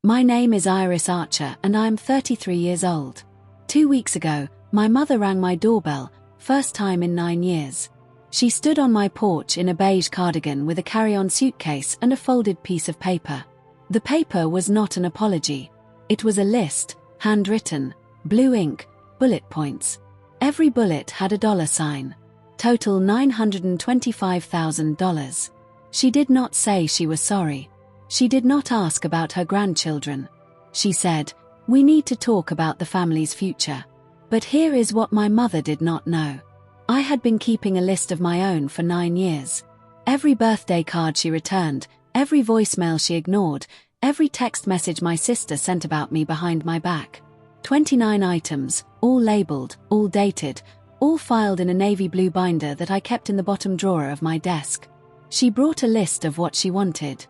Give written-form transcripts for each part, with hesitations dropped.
My name is Iris Archer and I'm 33 years old. 2 weeks ago, my mother rang my doorbell, first time in 9 years. She stood on my porch in a beige cardigan with a carry-on suitcase and a folded piece of paper. The paper was not an apology. It was a list, handwritten, blue ink, bullet points. Every bullet had a dollar sign. Total $925,000. She did not say she was sorry. She did not ask about her grandchildren. She said, "We need to talk about the family's future." But here is what my mother did not know. I had been keeping a list of my own for 9 years. Every birthday card she returned, every voicemail she ignored, every text message my sister sent about me behind my back. 29 items, all labeled, all dated, all filed in a navy blue binder that I kept in the bottom drawer of my desk. She brought a list of what she wanted.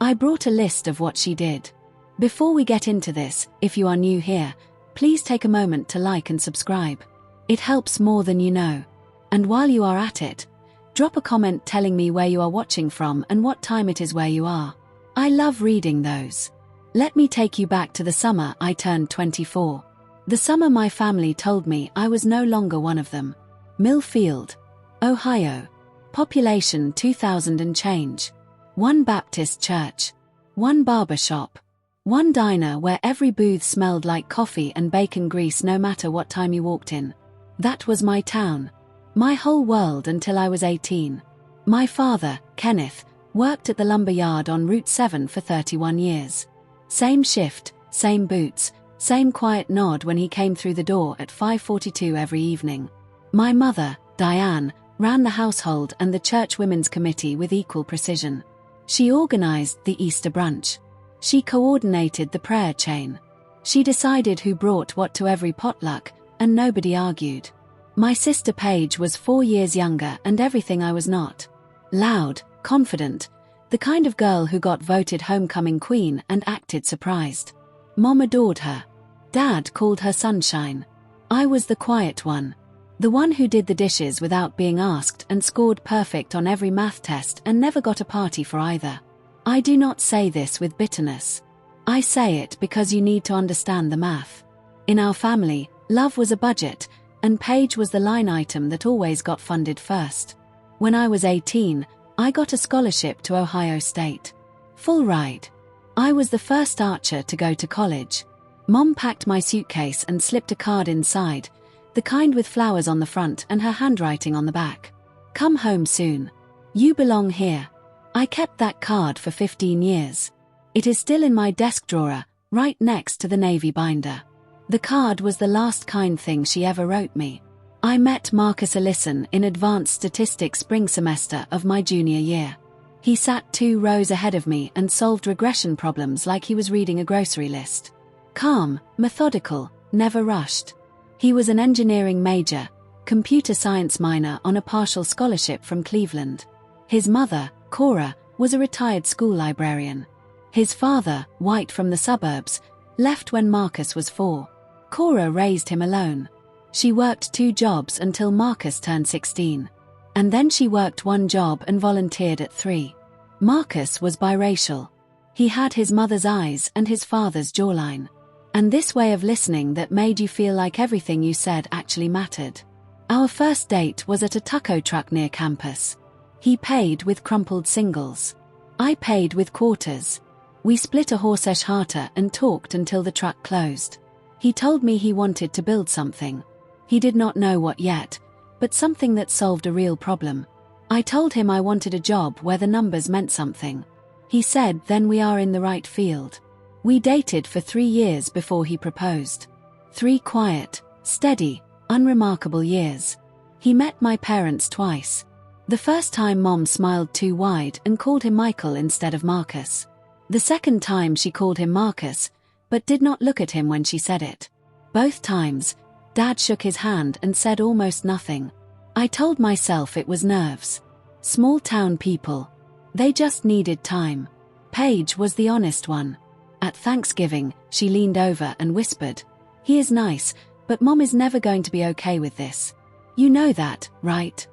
I brought a list of what she did. Before we get into this, if you are new here, please take a moment to like and subscribe. It helps more than you know. And while you are at it, drop a comment telling me where you are watching from and what time it is where you are. I love reading those. Let me take you back to the summer I turned 24. The summer my family told me I was no longer one of them. Millfield, Ohio. Population 2,000 and change. One Baptist church. One barber shop. One diner where every booth smelled like coffee and bacon grease no matter what time you walked in. That was my town. My whole world until I was 18. My father, Kenneth, worked at the lumber yard on Route 7 for 31 years. Same shift, same boots, same quiet nod when he came through the door at 5:42 every evening. My mother, Diane, ran the household and the church women's committee with equal precision. She organized the Easter brunch. She coordinated the prayer chain. She decided who brought what to every potluck, and nobody argued. My sister Paige was 4 years younger and everything I was not. Loud, confident, the kind of girl who got voted homecoming queen and acted surprised. Mom adored her. Dad called her sunshine. I was the quiet one. The one who did the dishes without being asked and scored perfect on every math test and never got a party for either. I do not say this with bitterness. I say it because you need to understand the math. In our family, love was a budget, and Paige was the line item that always got funded first. When I was 18, I got a scholarship to Ohio State. Full ride. I was the first Archer to go to college. Mom packed my suitcase and slipped a card inside, the kind with flowers on the front and her handwriting on the back. "Come home soon. You belong here." I kept that card for 15 years. It is still in my desk drawer, right next to the navy binder. The card was the last kind thing she ever wrote me. I met Marcus Ellison in advanced statistics spring semester of my junior year. He sat 2 rows ahead of me and solved regression problems like he was reading a grocery list. Calm, methodical, never rushed. He was an engineering major, computer science minor on a partial scholarship from Cleveland. His mother, Cora, was a retired school librarian. His father, white from the suburbs, left when Marcus was 4. Cora raised him alone. She worked 2 jobs until Marcus turned 16. And then she worked 1 job and volunteered at 3. Marcus was biracial. He had his mother's eyes and his father's jawline. And this way of listening that made you feel like everything you said actually mattered. Our first date was at a taco truck near campus. He paid with crumpled singles. I paid with quarters. We split a horseradish hearter and talked until the truck closed. He told me he wanted to build something. He did not know what yet, but something that solved a real problem. I told him I wanted a job where the numbers meant something. He said, "Then we are in the right field." We dated for 3 years before he proposed. 3 quiet, steady, unremarkable years. He met my parents twice. The first time Mom smiled too wide and called him Michael instead of Marcus. The second time she called him Marcus, but did not look at him when she said it. Both times, Dad shook his hand and said almost nothing. I told myself it was nerves. Small town people. They just needed time. Paige was the honest one. At Thanksgiving, she leaned over and whispered, "He is nice, but Mom is never going to be okay with this. You know that, right?"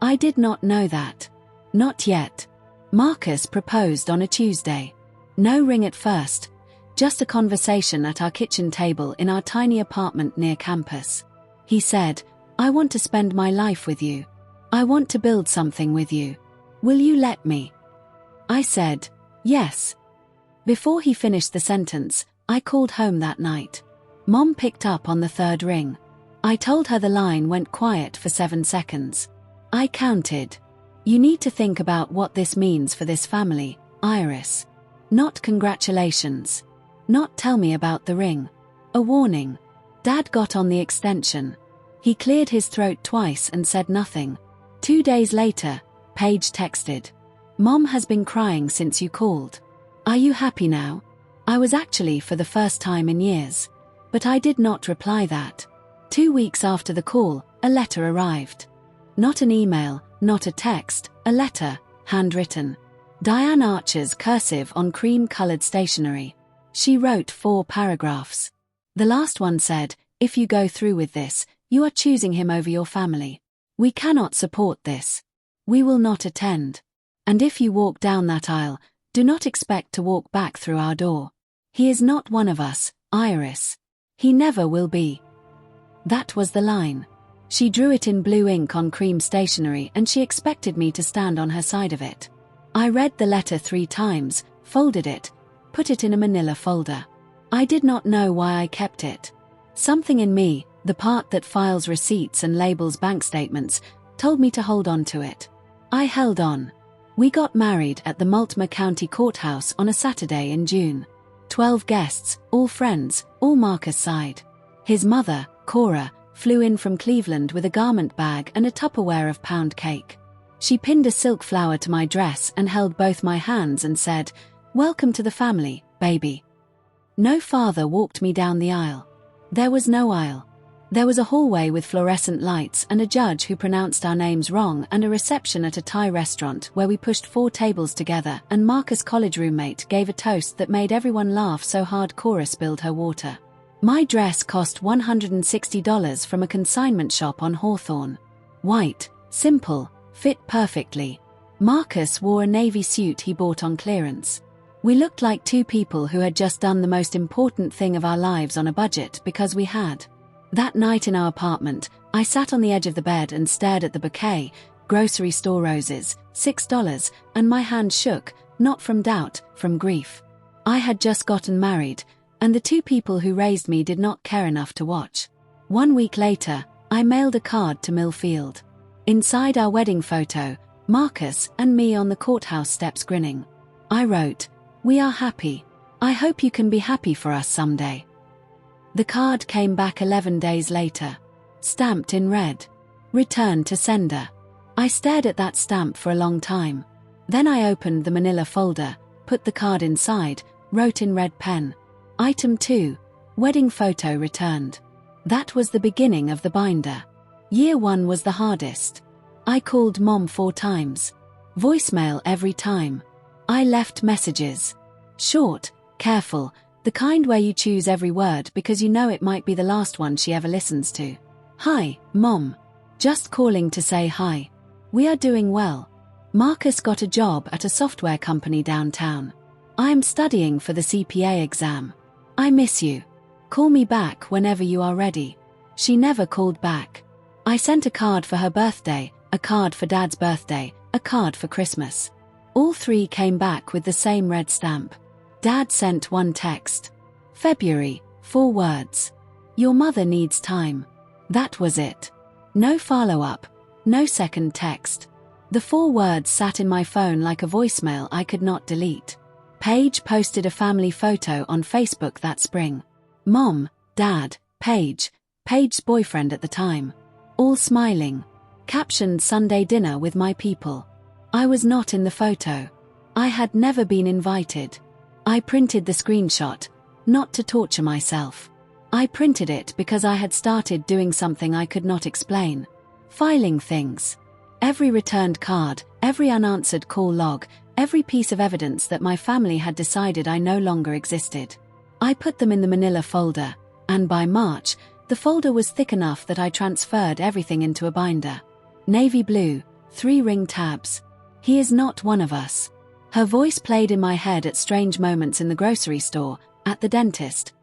I did not know that. Not yet. Marcus proposed on a Tuesday. No ring at first. Just a conversation at our kitchen table in our tiny apartment near campus. He said, "I want to spend my life with you. I want to build something with you. Will you let me?" I said, "Yes." Before he finished the sentence, I called home that night. Mom picked up on the third ring. I told her the line went quiet for 7 seconds. I counted. "You need to think about what this means for this family, Iris. Not congratulations. Not tell me about the ring. A warning." Dad got on the extension. He cleared his throat twice and said nothing. 2 days later, Paige texted, "Mom has been crying since you called. Are you happy now?" I was actually for the first time in years. But I did not reply that. 2 weeks after the call, a letter arrived. Not an email, not a text, a letter, handwritten. Diane Archer's cursive on cream-colored stationery. She wrote 4 paragraphs. The last one said, "If you go through with this, you are choosing him over your family. We cannot support this. We will not attend. And if you walk down that aisle, do not expect to walk back through our door. He is not one of us, Iris. He never will be." That was the line. She drew it in blue ink on cream stationery and she expected me to stand on her side of it. I read the letter 3 times, folded it, put it in a manila folder. I did not know why I kept it. Something in me, the part that files receipts and labels bank statements, told me to hold on to it. I held on. We got married at the Multnomah County Courthouse on a Saturday in June. 12 guests, all friends, all Marcus' side. His mother, Cora, flew in from Cleveland with a garment bag and a Tupperware of pound cake. She pinned a silk flower to my dress and held both my hands and said, "Welcome to the family, baby." No father walked me down the aisle. There was no aisle. There was a hallway with fluorescent lights and a judge who pronounced our names wrong and a reception at a Thai restaurant where we pushed 4 tables together and Marcus' college roommate gave a toast that made everyone laugh so hard Cora spilled her water. My dress cost $160 from a consignment shop on Hawthorne. White, simple, fit perfectly. Marcus wore a navy suit he bought on clearance. We looked like 2 people who had just done the most important thing of our lives on a budget because we had. That night in our apartment, I sat on the edge of the bed and stared at the bouquet, grocery store roses, $6, and my hand shook, not from doubt, from grief. I had just gotten married, and the 2 people who raised me did not care enough to watch. 1 week later, I mailed a card to Millfield. Inside our wedding photo, Marcus and me on the courthouse steps grinning. I wrote, "We are happy. I hope you can be happy for us someday." The card came back 11 days later. Stamped in red. Returned to sender. I stared at that stamp for a long time. Then I opened the manila folder, put the card inside, wrote in red pen. Item 2, wedding photo returned. That was the beginning of the binder. Year 1 was the hardest. I called Mom 4 times. Voicemail every time. I left messages. Short, careful, the kind where you choose every word because you know it might be the last one she ever listens to. "Hi, Mom. Just calling to say hi. We are doing well. Marcus got a job at a software company downtown. I am studying for the CPA exam. I miss you. Call me back whenever you are ready." She never called back. I sent a card for her birthday, a card for Dad's birthday, a card for Christmas. All 3 came back with the same red stamp. Dad sent 1 text. February, 4 words. "Your mother needs time." That was it. No follow-up, no second text. The 4 words sat in my phone like a voicemail I could not delete. Paige posted a family photo on Facebook that spring. Mom, Dad, Paige, Paige's boyfriend at the time. All smiling. Captioned "Sunday dinner with my people." I was not in the photo. I had never been invited. I printed the screenshot, not to torture myself. I printed it because I had started doing something I could not explain. Filing things. Every returned card, every unanswered call log, every piece of evidence that my family had decided I no longer existed. I put them in the manila folder, and by March, the folder was thick enough that I transferred everything into a binder. Navy blue, 3 ring tabs. "He is not one of us." Her voice played in my head at strange moments in the grocery store, At the dentist.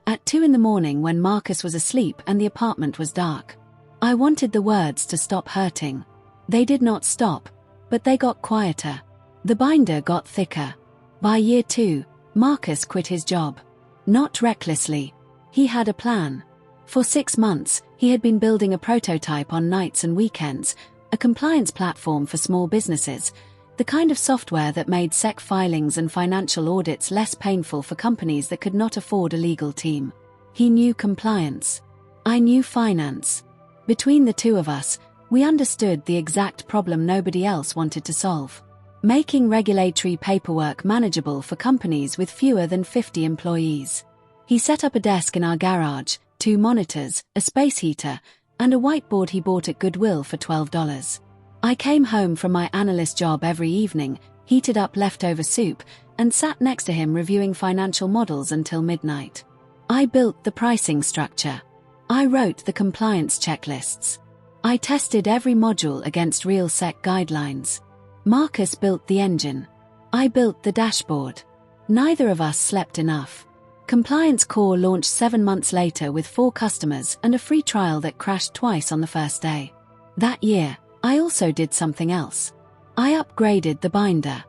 At 2 in the morning when Marcus was asleep and the apartment was dark. I wanted the words to stop hurting. They did not stop, but they got quieter. The binder got thicker. By year 2, Marcus quit his job. Not recklessly. He had a plan. For 6 months, he had been building a prototype on nights and weekends, a compliance platform for small businesses, the kind of software that made SEC filings and financial audits less painful for companies that could not afford a legal team. He knew compliance. I knew finance. Between the two of us, we understood the exact problem nobody else wanted to solve. Making regulatory paperwork manageable for companies with fewer than 50 employees. He set up a desk in our garage, 2 monitors, a space heater, and a whiteboard he bought at Goodwill for $12. I came home from my analyst job every evening, heated up leftover soup, and sat next to him reviewing financial models until midnight. I built the pricing structure. I wrote the compliance checklists. I tested every module against real SEC guidelines. Marcus built the engine. I built the dashboard. Neither of us slept enough. Compliance Core launched 7 months later with 4 customers and a free trial that crashed twice on the first day. That year, I also did something else. I upgraded the binder.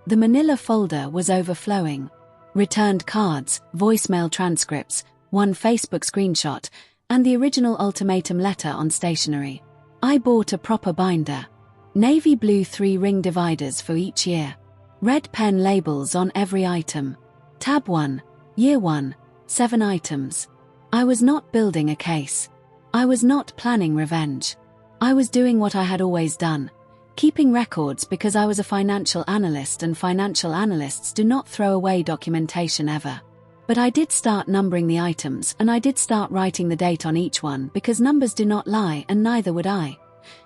The manila folder was overflowing. Returned cards, voicemail transcripts, 1 Facebook screenshot, and the original ultimatum letter on stationery. I bought a proper binder. Navy blue 3-ring dividers for each year. Red pen labels on every item. Tab 1, Year 1, 7 items. I was not building a case. I was not planning revenge. I was doing what I had always done, keeping records because I was a financial analyst and financial analysts do not throw away documentation ever. But I did start numbering the items and I did start writing the date on each one because numbers do not lie and neither would I.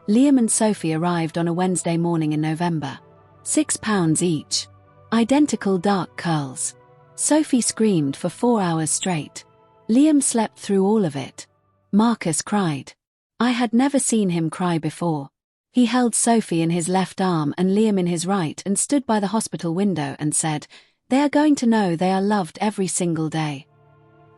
Liam and Sophie arrived on a Wednesday morning in November. £6 each. Identical dark curls. Sophie screamed for 4 hours straight. Liam slept through all of it. Marcus cried. I had never seen him cry before. He held Sophie in his left arm and Liam in his right and stood by the hospital window and said, "They are going to know they are loved every single day."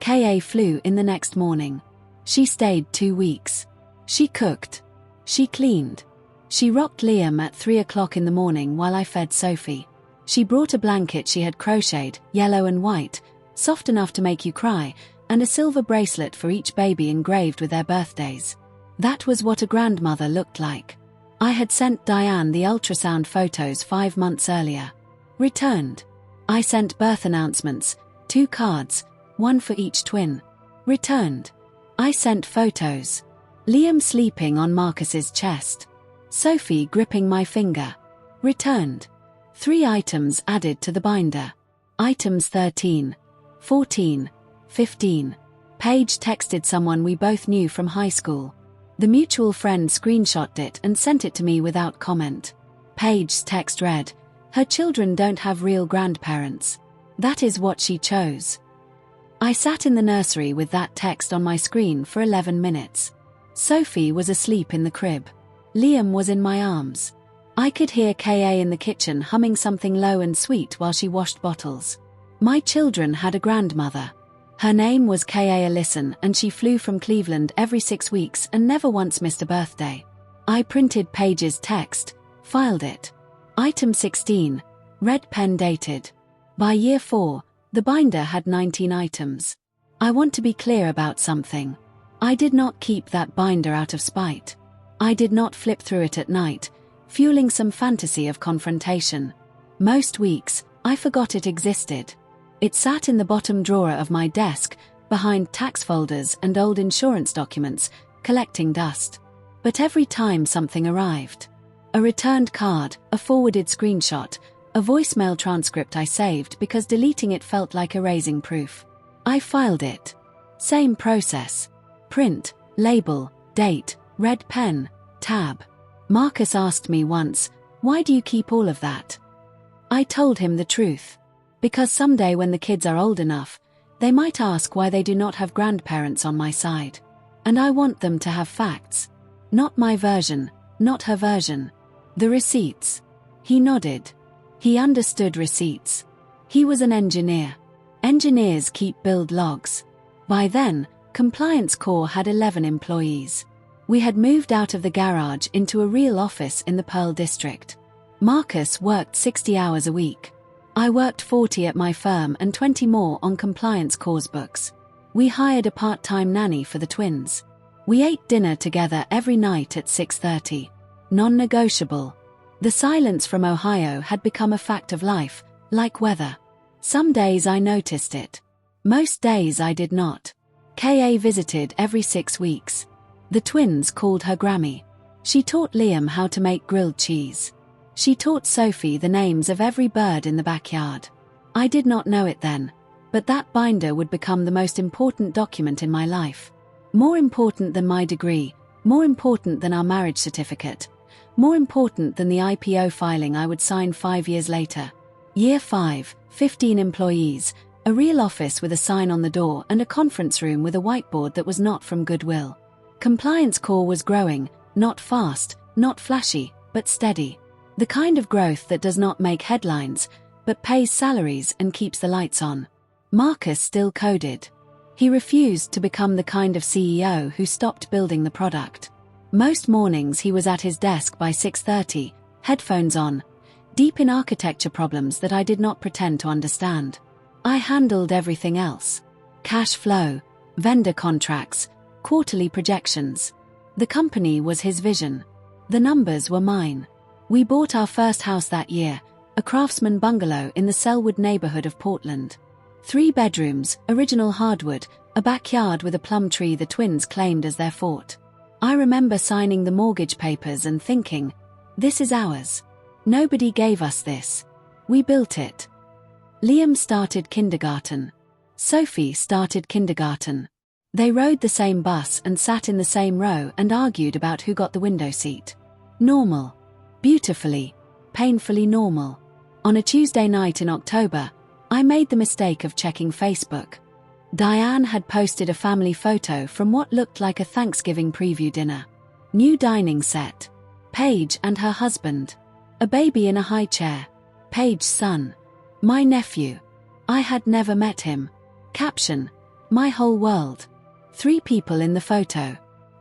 Ka flew in the next morning. She stayed 2 weeks. She cooked. She cleaned. She rocked Liam at 3 o'clock in the morning while I fed Sophie. She brought a blanket she had crocheted, yellow and white, soft enough to make you cry, and a silver bracelet for each baby engraved with their birthdays. That was what a grandmother looked like. I had sent Diane the ultrasound photos 5 months earlier. Returned. I sent birth announcements, 2 cards, 1 for each twin. Returned. I sent photos. Liam sleeping on Marcus's chest. Sophie gripping my finger. Returned. 3 items added to the binder. Items 13, 14, 15. Paige texted someone we both knew from high school. The mutual friend screenshotted it and sent it to me without comment. Paige's text read, "Her children don't have real grandparents. That is what she chose." I sat in the nursery with that text on my screen for 11 minutes. Sophie was asleep in the crib. Liam was in my arms. I could hear Ka in the kitchen humming something low and sweet while she washed bottles. My children had a grandmother. Her name was Ka Allison and she flew from Cleveland every 6 weeks and never once missed a birthday. I printed Paige's text, filed it. Item 16, red pen dated. By year 4, the binder had 19 items. I want to be clear about something. I did not keep that binder out of spite. I did not flip through it at night, fueling some fantasy of confrontation. Most weeks, I forgot it existed. It sat in the bottom drawer of my desk, behind tax folders and old insurance documents, collecting dust. But every time something arrived, a returned card, a forwarded screenshot, a voicemail transcript I saved because deleting it felt like erasing proof. I filed it. Same process. Print, label, date, red pen, tab. Marcus asked me once, "Why do you keep all of that?" I told him the truth. Because someday when the kids are old enough, they might ask why they do not have grandparents on my side. And I want them to have facts. Not my version, not her version. The receipts. He nodded. He understood receipts. He was an engineer. Engineers keep build logs. By then, Compliance Core had 11 employees. We had moved out of the garage into a real office in the Pearl District. Marcus worked 60 hours a week. I worked 40 at my firm and 20 more on Compliance Core's books. We hired a part-time nanny for the twins. We ate dinner together every night at 6:30. Non-negotiable. The silence from Ohio had become a fact of life, like weather. Some days I noticed it. Most days I did not. Ka visited every 6 weeks. The twins called her Grammy. She taught Liam how to make grilled cheese. She taught Sophie the names of every bird in the backyard. I did not know it then, but that binder would become the most important document in my life. More important than my degree, more important than our marriage certificate, more important than the IPO filing I would sign 5 years later. Year 5, 15 employees, a real office with a sign on the door and a conference room with a whiteboard that was not from Goodwill. Compliance Core was growing, not fast, not flashy, but steady. The kind of growth that does not make headlines, but pays salaries and keeps the lights on. Marcus still coded. He refused to become the kind of CEO who stopped building the product. Most mornings he was at his desk by 6:30, headphones on, deep in architecture problems that I did not pretend to understand. I handled everything else. Cash flow, vendor contracts, quarterly projections. The company was his vision. The numbers were mine. We bought our first house that year, a craftsman bungalow in the Selwood neighborhood of Portland. 3 bedrooms, original hardwood, a backyard with a plum tree the twins claimed as their fort. I remember signing the mortgage papers and thinking, this is ours. Nobody gave us this. We built it. Liam started kindergarten. Sophie started kindergarten. They rode the same bus and sat in the same row and argued about who got the window seat. Normal. Beautifully, painfully normal. On a Tuesday night in October, I made the mistake of checking Facebook. Diane had posted a family photo from what looked like a Thanksgiving preview dinner. New dining set. Paige and her husband. A baby in a high chair. Paige's son. My nephew. I had never met him. Caption. My whole world. 3 people in the photo.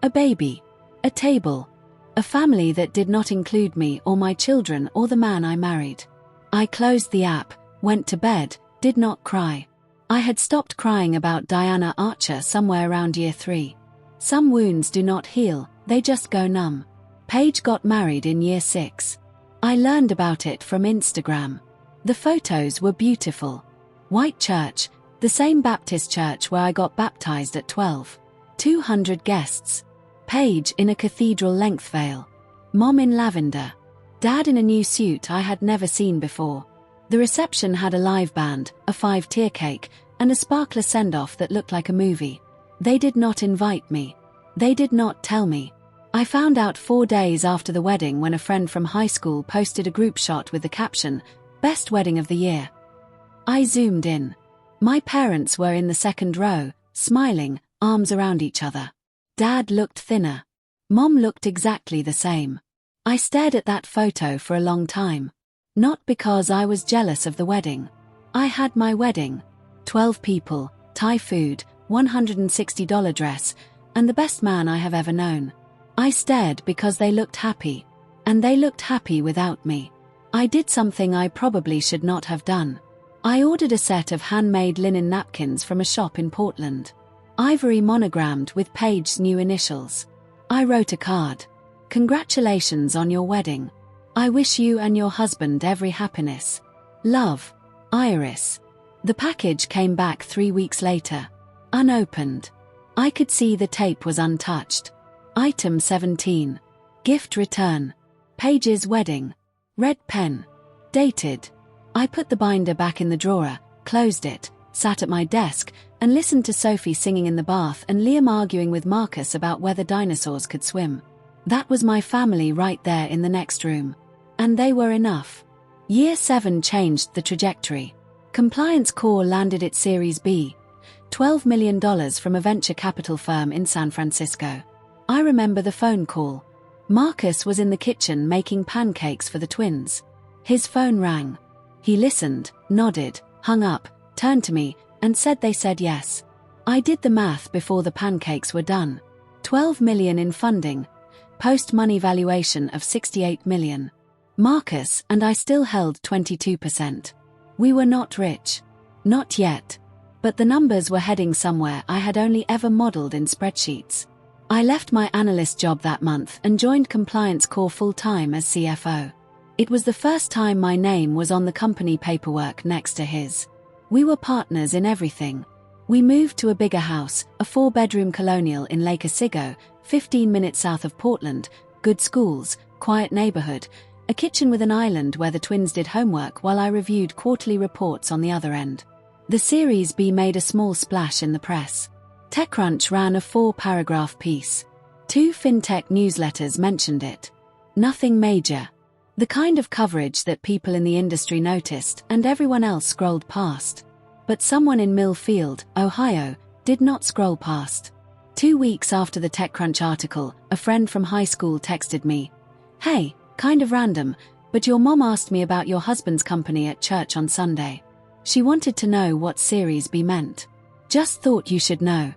A baby. A table. A family that did not include me or my children or the man I married. I closed the app, went to bed, did not cry. I had stopped crying about Diana Archer somewhere around year 3. Some wounds do not heal, they just go numb. Paige got married in year 6. I learned about it from Instagram. The photos were beautiful. White church, the same Baptist church where I got baptized at 12. 200 guests. Paige in a cathedral-length veil. Mom in lavender. Dad in a new suit I had never seen before. The reception had a live band, a 5-tier cake, and a sparkler send-off that looked like a movie. They did not invite me. They did not tell me. I found out 4 days after the wedding when a friend from high school posted a group shot with the caption, "Best wedding of the year." I zoomed in. My parents were in the second row, smiling, arms around each other. Dad looked thinner. Mom looked exactly the same. I stared at that photo for a long time. Not because I was jealous of the wedding. I had my wedding. 12 people, Thai food, $160 dress, and the best man I have ever known. I stared because they looked happy. And they looked happy without me. I did something I probably should not have done. I ordered a set of handmade linen napkins from a shop in Portland. Ivory monogrammed with Paige's new initials. I wrote a card. Congratulations on your wedding. I wish you and your husband every happiness. Love, Iris. The package came back 3 weeks later. Unopened. I could see the tape was untouched. Item 17. Gift return. Paige's wedding. Red pen. Dated. I put the binder back in the drawer, closed it, sat at my desk, and listened to Sophie singing in the bath and Liam arguing with Marcus about whether dinosaurs could swim. That was my family right there in the next room. And they were enough. Year 7 changed the trajectory. Compliance Core landed its Series B, $12 million from a venture capital firm in San Francisco. I remember the phone call. Marcus was in the kitchen making pancakes for the twins. His phone rang. He listened, nodded, hung up, turned to me, and said they said yes. I did the math before the pancakes were done. 12 million in funding, post-money valuation of 68 million. Marcus and I still held 22%. We were not rich. Not yet. But the numbers were heading somewhere I had only ever modeled in spreadsheets. I left my analyst job that month and joined Compliance Core full-time as CFO. It was the first time my name was on the company paperwork next to his. We were partners in everything. We moved to a bigger house, a 4-bedroom colonial in Lake Otsego, 15 minutes south of Portland, good schools, quiet neighborhood, a kitchen with an island where the twins did homework while I reviewed quarterly reports on the other end. The Series B made a small splash in the press. TechCrunch ran a 4-paragraph piece. 2 fintech newsletters mentioned it. Nothing major. The kind of coverage that people in the industry noticed and everyone else scrolled past. But someone in Millfield, Ohio, did not scroll past. 2 weeks after the TechCrunch article, a friend from high school texted me, "Hey, kind of random, but your mom asked me about your husband's company at church on Sunday. She wanted to know what Series B meant. Just thought you should know."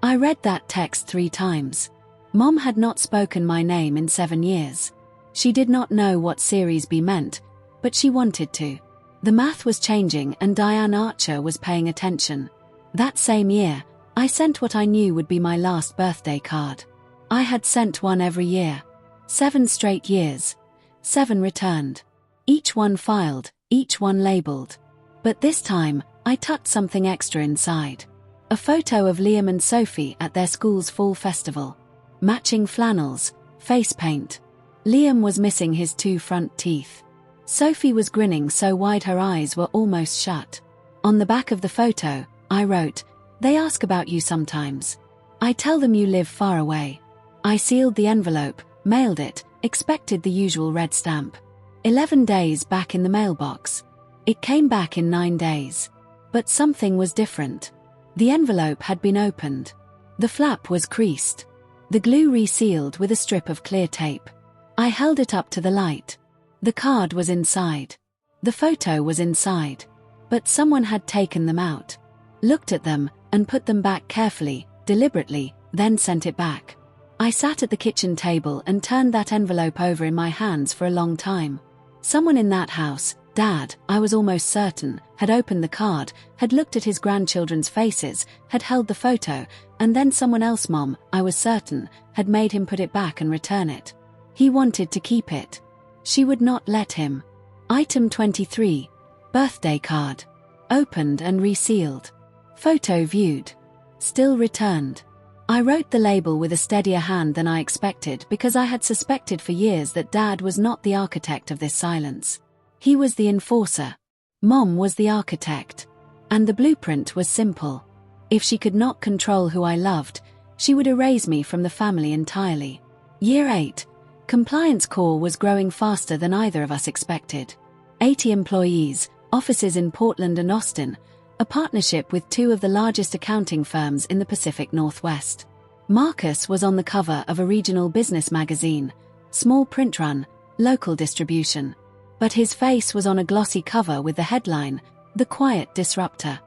I read that text 3 times. Mom had not spoken my name in 7 years. She did not know what Series B meant, but she wanted to. The math was changing and Diane Archer was paying attention. That same year, I sent what I knew would be my last birthday card. I had sent one every year. 7 straight years. 7 returned. Each one filed, each one labeled. But this time, I tucked something extra inside. A photo of Liam and Sophie at their school's fall festival. Matching flannels, face paint. Liam was missing his 2 front teeth. Sophie was grinning so wide her eyes were almost shut. On the back of the photo, I wrote, "They ask about you sometimes. I tell them you live far away." I sealed the envelope, mailed it, expected the usual red stamp. 11 days back in the mailbox. It came back in 9 days. But something was different. The envelope had been opened. The flap was creased. The glue resealed with a strip of clear tape. I held it up to the light. The card was inside. The photo was inside. But someone had taken them out, looked at them, and put them back carefully, deliberately, then sent it back. I sat at the kitchen table and turned that envelope over in my hands for a long time. Someone in that house, Dad, I was almost certain, had opened the card, had looked at his grandchildren's faces, had held the photo, and then someone else, Mom, I was certain, had made him put it back and return it. He wanted to keep it. She would not let him. Item 23. Birthday card. Opened and resealed. Photo viewed. Still returned. I wrote the label with a steadier hand than I expected because I had suspected for years that Dad was not the architect of this silence. He was the enforcer. Mom was the architect. And the blueprint was simple. If she could not control who I loved, she would erase me from the family entirely. Year 8. Compliance Core was growing faster than either of us expected. 80 employees, offices in Portland and Austin, a partnership with 2 of the largest accounting firms in the Pacific Northwest. Marcus was on the cover of a regional business magazine, small print run, local distribution. But his face was on a glossy cover with the headline, "The Quiet Disruptor."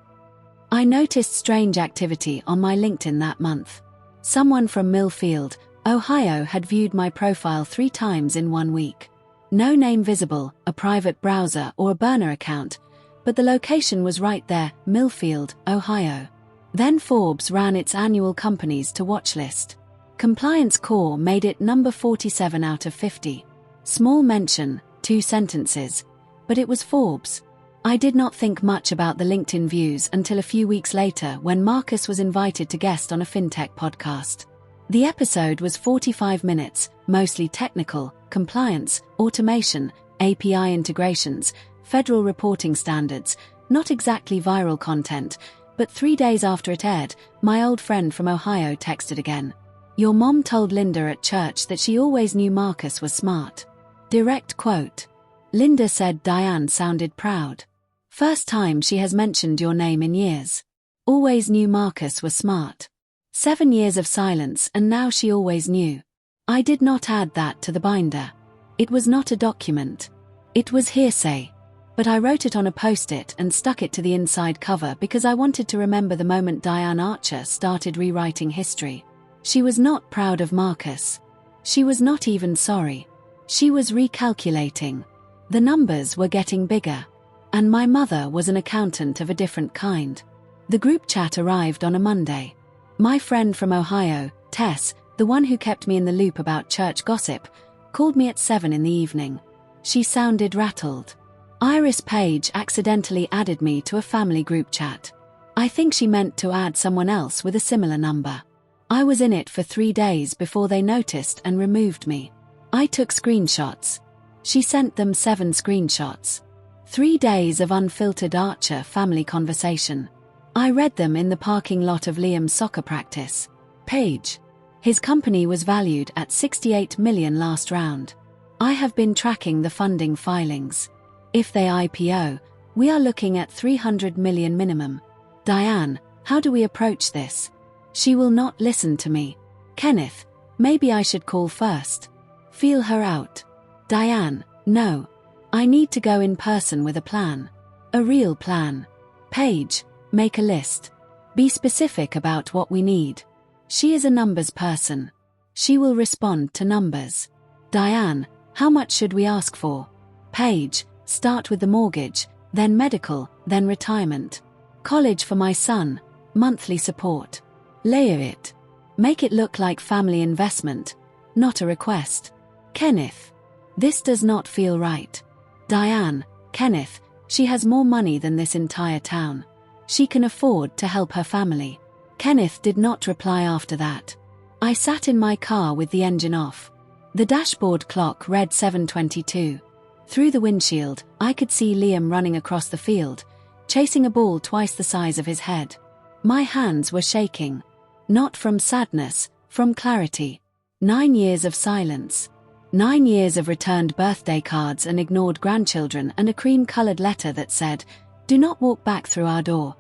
I noticed strange activity on my LinkedIn that month. Someone from Millfield, Ohio had viewed my profile 3 times in 1 week. No name visible, a private browser or a burner account, but the location was right there, Millfield, Ohio. Then Forbes ran its annual companies to watch list. Compliance Core made it number 47 out of 50. Small mention, 2 sentences, but it was Forbes. I did not think much about the LinkedIn views until a few weeks later when Marcus was invited to guest on a fintech podcast. The episode was 45 minutes, mostly technical, compliance, automation, API integrations, federal reporting standards, not exactly viral content, but 3 days after it aired, my old friend from Ohio texted again. "Your mom told Linda at church that she always knew Marcus was smart." Direct quote. Linda said Diane sounded proud. "First time she has mentioned your name in years. Always knew Marcus was smart." 7 years of silence and now she always knew. I did not add that to the binder. It was not a document. It was hearsay. But I wrote it on a post-it and stuck it to the inside cover because I wanted to remember the moment Diane Archer started rewriting history. She was not proud of Marcus. She was not even sorry. She was recalculating. The numbers were getting bigger. And my mother was an accountant of a different kind. The group chat arrived on a Monday. My friend from Ohio, Tess, the one who kept me in the loop about church gossip, called me at 7 in the evening. She sounded rattled. Iris Page accidentally added me to a family group chat. I think she meant to add someone else with a similar number. I was in it for 3 days before they noticed and removed me. I took screenshots. She sent them 7 screenshots. 3 days of unfiltered Archer family conversation. I read them in the parking lot of Liam's soccer practice. Page. His company was valued at $68 million last round. I have been tracking the funding filings. If they IPO, we are looking at $300 million minimum. Diane, how do we approach this? She will not listen to me. Kenneth, maybe I should call first. Feel her out. Diane, no. I need to go in person with a plan. A real plan. Page, make a list. Be specific about what we need. She is a numbers person. She will respond to numbers. Diane, how much should we ask for? Page, start with the mortgage, then medical, then retirement. College for my son, monthly support. Layer it. Make it look like family investment, not a request. Kenneth. This does not feel right. Diane, Kenneth, she has more money than this entire town. She can afford to help her family. Kenneth did not reply after that. I sat in my car with the engine off. The dashboard clock read 7:22. Through the windshield, I could see Liam running across the field, chasing a ball twice the size of his head. My hands were shaking. Not from sadness, from clarity. 9 years of silence. 9 years of returned birthday cards and ignored grandchildren and a cream-colored letter that said, "Do not walk back through our door."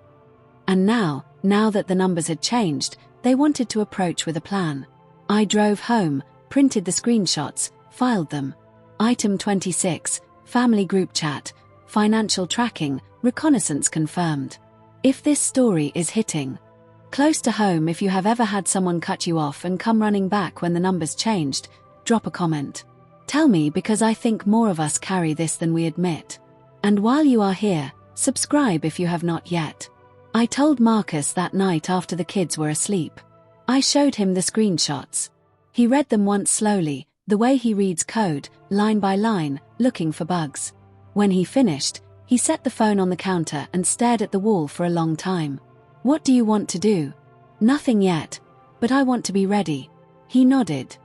And now that the numbers had changed, they wanted to approach with a plan. I drove home, printed the screenshots, filed them. Item 26, family group chat, financial tracking, reconnaissance confirmed. If this story is hitting close to home, if you have ever had someone cut you off and come running back when the numbers changed, drop a comment. Tell me, because I think more of us carry this than we admit. And while you are here, subscribe if you have not yet. I told Marcus that night after the kids were asleep. I showed him the screenshots. He read them once slowly, the way he reads code, line by line, looking for bugs. When he finished, he set the phone on the counter and stared at the wall for a long time. "What do you want to do?" "Nothing yet, but I want to be ready." He nodded.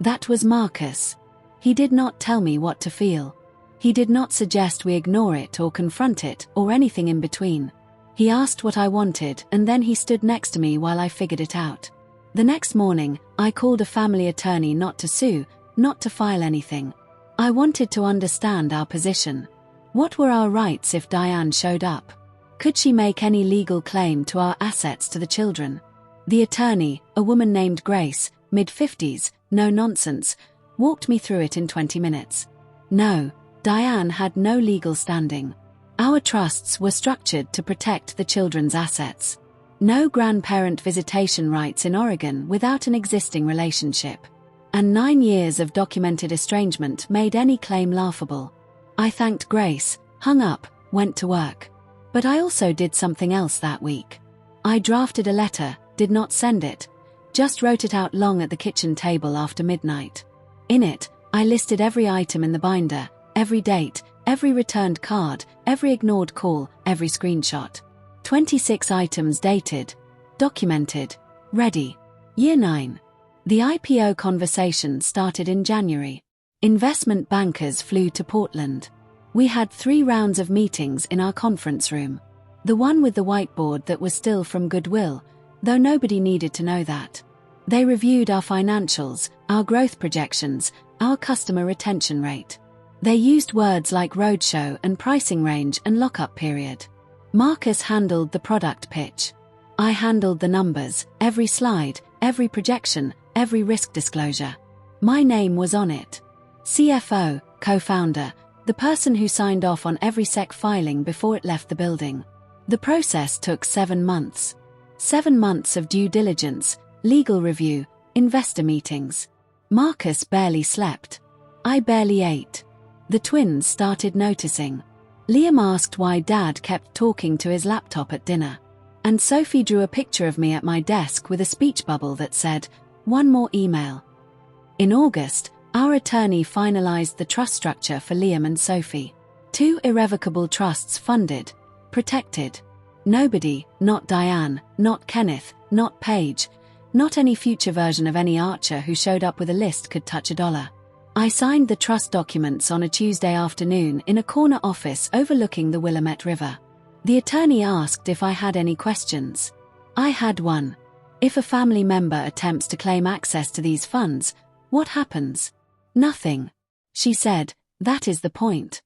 That was Marcus. He did not tell me what to feel. He did not suggest we ignore it or confront it or anything in between. He asked what I wanted, and then he stood next to me while I figured it out. The next morning, I called a family attorney not to sue, not to file anything. I wanted to understand our position. What were our rights if Diane showed up? Could she make any legal claim to our assets to the children? The attorney, a woman named Grace, mid-50s, no nonsense, walked me through it in 20 minutes. No, Diane had no legal standing. Our trusts were structured to protect the children's assets. No grandparent visitation rights in Oregon without an existing relationship. And 9 years of documented estrangement made any claim laughable. I thanked Grace, hung up, went to work. But I also did something else that week. I drafted a letter, did not send it, just wrote it out long at the kitchen table after midnight. In it, I listed every item in the binder, every date, every returned card, every ignored call, every screenshot. 26 items dated, documented, ready. Year 9. The IPO conversation started in January. Investment bankers flew to Portland. We had 3 rounds of meetings in our conference room. The one with the whiteboard that was still from Goodwill, though nobody needed to know that. They reviewed our financials, our growth projections, our customer retention rate. They used words like roadshow and pricing range and lockup period. Marcus handled the product pitch. I handled the numbers, every slide, every projection, every risk disclosure. My name was on it. CFO, co-founder, The person who signed off on every SEC filing before it left the building. The process took 7 months. 7 months of due diligence, legal review, investor meetings. Marcus barely slept. I barely ate. The twins started noticing. Liam asked why Dad kept talking to his laptop at dinner. And Sophie drew a picture of me at my desk with a speech bubble that said, "One more email." In August, our attorney finalized the trust structure for Liam and Sophie. 2 irrevocable trusts funded, protected. Nobody, not Diane, not Kenneth, not Paige, not any future version of any Archer who showed up with a list could touch $1. I signed the trust documents on a Tuesday afternoon in a corner office overlooking the Willamette River. The attorney asked if I had any questions. I had one. If a family member attempts to claim access to these funds, what happens? Nothing. She said, that is the point.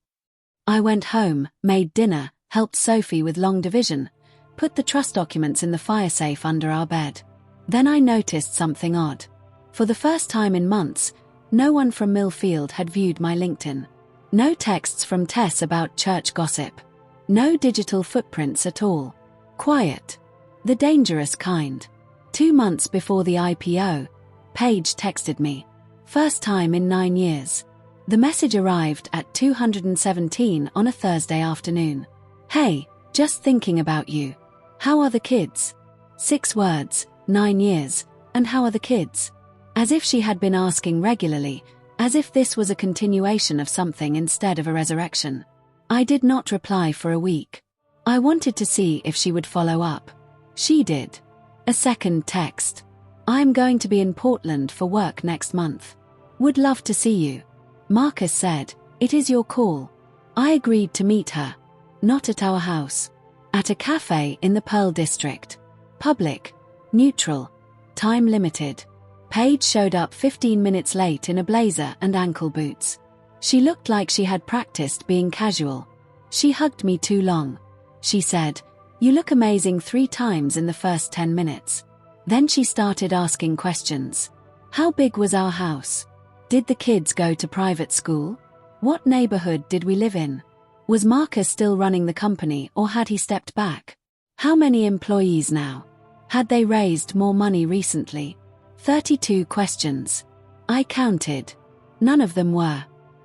I went home, made dinner, helped Sophie with long division, put the trust documents in the fire safe under our bed. Then I noticed something odd. For the first time in months, no one from Millfield had viewed my LinkedIn. No texts from Tess about church gossip. No digital footprints at all. Quiet. The dangerous kind. 2 months before the IPO, Paige texted me. First time in 9 years. The message arrived at 2:17 on a Thursday afternoon. Hey, just thinking about you. How are the kids? 6 words, 9 years, and how are the kids? As if she had been asking regularly, as if this was a continuation of something instead of a resurrection. I did not reply for a week. I wanted to see if she would follow up. She did. A second text. I'm going to be in Portland for work next month. Would love to see you. Marcus said, it is your call. I agreed to meet her. Not at our house. At a cafe in the Pearl District. Public. Neutral. Time limited. Paige showed up 15 minutes late in a blazer and ankle boots. She looked like she had practiced being casual. She hugged me too long. She said, "You look amazing 3 times in the first 10 minutes. Then she started asking questions. How big was our house? Did the kids go to private school? What neighborhood did we live in? Was Marcus still running the company or had he stepped back? How many employees now? Had they raised more money recently? 32 questions. I counted. None of them were.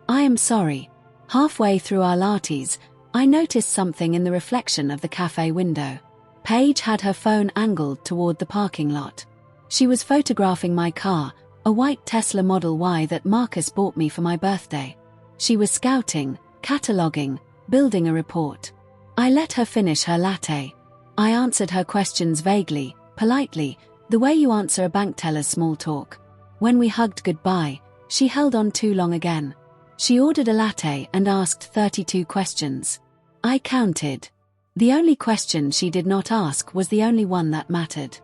I am sorry. Halfway through our lattes, I noticed something in the reflection of the cafe window. Paige had her phone angled toward the parking lot. She was photographing my car, a white Tesla Model Y that Marcus bought me for my birthday. She was scouting, cataloging, building a report. I let her finish her latte. I answered her questions vaguely, politely, the way you answer a bank teller's small talk. When we hugged goodbye, she held on too long again. She ordered a latte and asked 32 questions. I counted. The only question she did not ask was the only one that mattered.